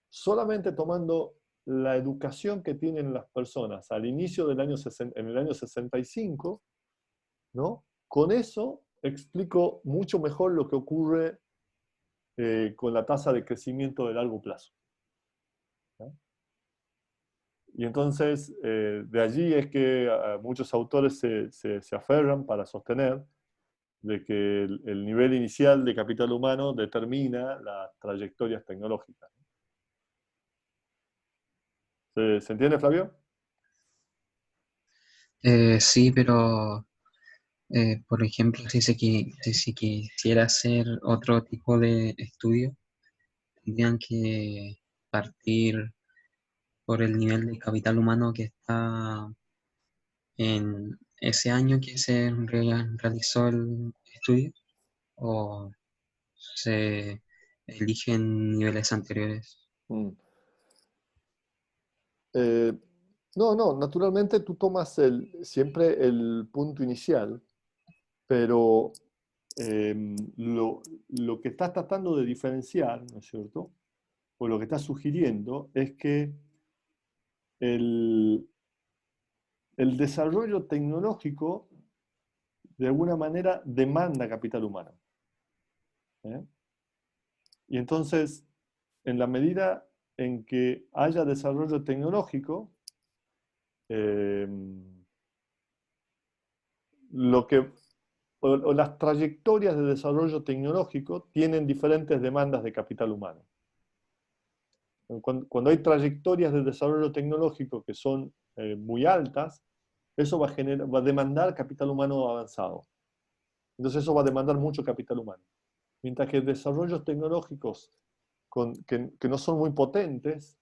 solamente tomando la educación que tienen las personas al inicio del año en el año 65, ¿no? Con eso explico mucho mejor lo que ocurre con la tasa de crecimiento de largo plazo, ¿no? Y entonces, de allí es que muchos autores se aferran para sostener de que el nivel inicial de capital humano determina las trayectorias tecnológicas. ¿Se entiende, Flavio? Sí, pero por ejemplo, si se quisiera hacer otro tipo de estudio, tendrían que partir por el nivel de capital humano que está en ese año que se realizó el estudio, o se eligen niveles anteriores. Mm. Eh, no, naturalmente tú tomas siempre el punto inicial, pero lo que estás tratando de diferenciar, ¿no es cierto? O lo que estás sugiriendo es que el, el desarrollo tecnológico de alguna manera demanda capital humano. ¿Eh? Y entonces, en la medida en que haya desarrollo tecnológico, eh, lo que, o las trayectorias de desarrollo tecnológico tienen diferentes demandas de capital humano. Cuando hay trayectorias de desarrollo tecnológico que son muy altas, eso va a demandar capital humano avanzado. Entonces eso va a demandar mucho capital humano. Mientras que desarrollos tecnológicos que no son muy potentes,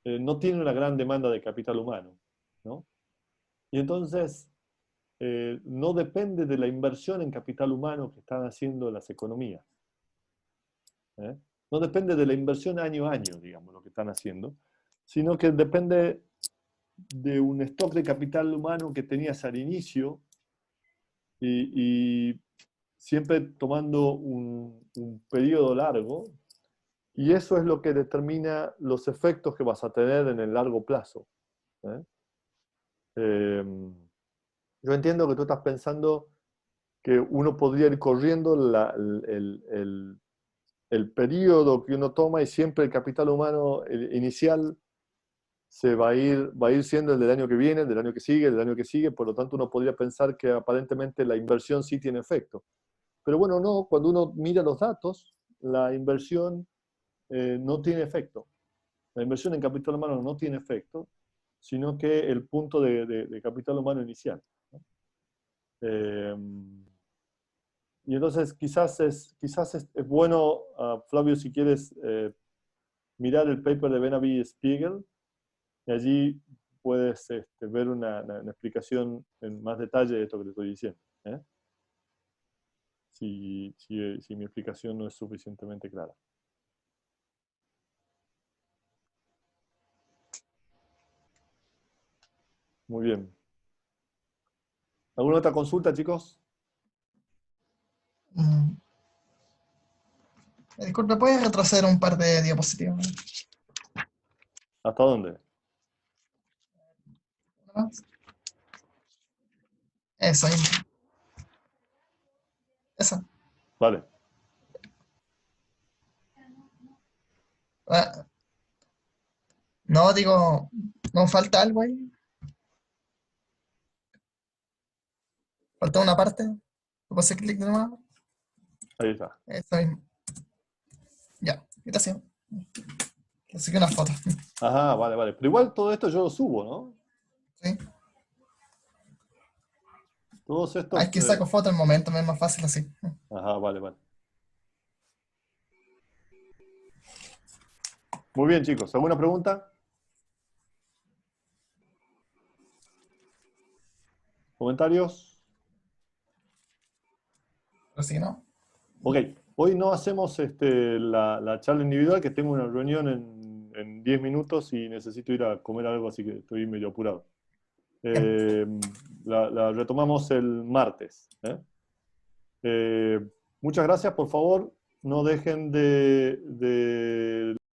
no tienen una gran demanda de capital humano, ¿no? Y entonces no depende de la inversión en capital humano que están haciendo las economías. ¿Eh? No depende de la inversión año a año, digamos, lo que están haciendo, sino que depende de un stock de capital humano que tenías al inicio y siempre tomando un periodo largo, y eso es lo que determina los efectos que vas a tener en el largo plazo. ¿Eh? Yo entiendo que tú estás pensando que uno podría ir corriendo el periodo que uno toma y siempre el capital humano inicial va a ir siendo el del año que viene, el del año que sigue, el del año que sigue, por lo tanto uno podría pensar que aparentemente la inversión sí tiene efecto. Pero bueno, no, cuando uno mira los datos, la inversión no tiene efecto. La inversión en capital humano no tiene efecto, sino que el punto de capital humano inicial, ¿no? Y entonces quizás es bueno, Flavio, si quieres mirar el paper de Benavi y Spiegel, y allí puedes ver una explicación en más detalle de esto que te estoy diciendo. ¿Eh? Si mi explicación no es suficientemente clara. Muy bien. ¿Alguna otra consulta, chicos? Mm, disculpe, ¿puedes retroceder un par de diapositivas? ¿Hasta dónde? ¿No más? Eso ahí. Eso. Vale. Ah, no, digo, ¿no falta algo ahí? ¿Falta una parte? ¿Le puedo hacer clic de nuevo? Ahí está. Eso mismo. Ya, gracias. Así que una foto. Ajá, vale, vale. Pero igual todo esto yo lo subo, ¿no? Sí. Todos Hay estos... que saco foto en el momento, me es más fácil así. Ajá, vale, vale. Muy bien, chicos. ¿Alguna pregunta? ¿Comentarios? Así que no. Ok. Hoy no hacemos la charla individual, que tengo una reunión en 10 minutos y necesito ir a comer algo, así que estoy medio apurado. Bien. La retomamos el martes. Muchas gracias. Por favor, no dejen de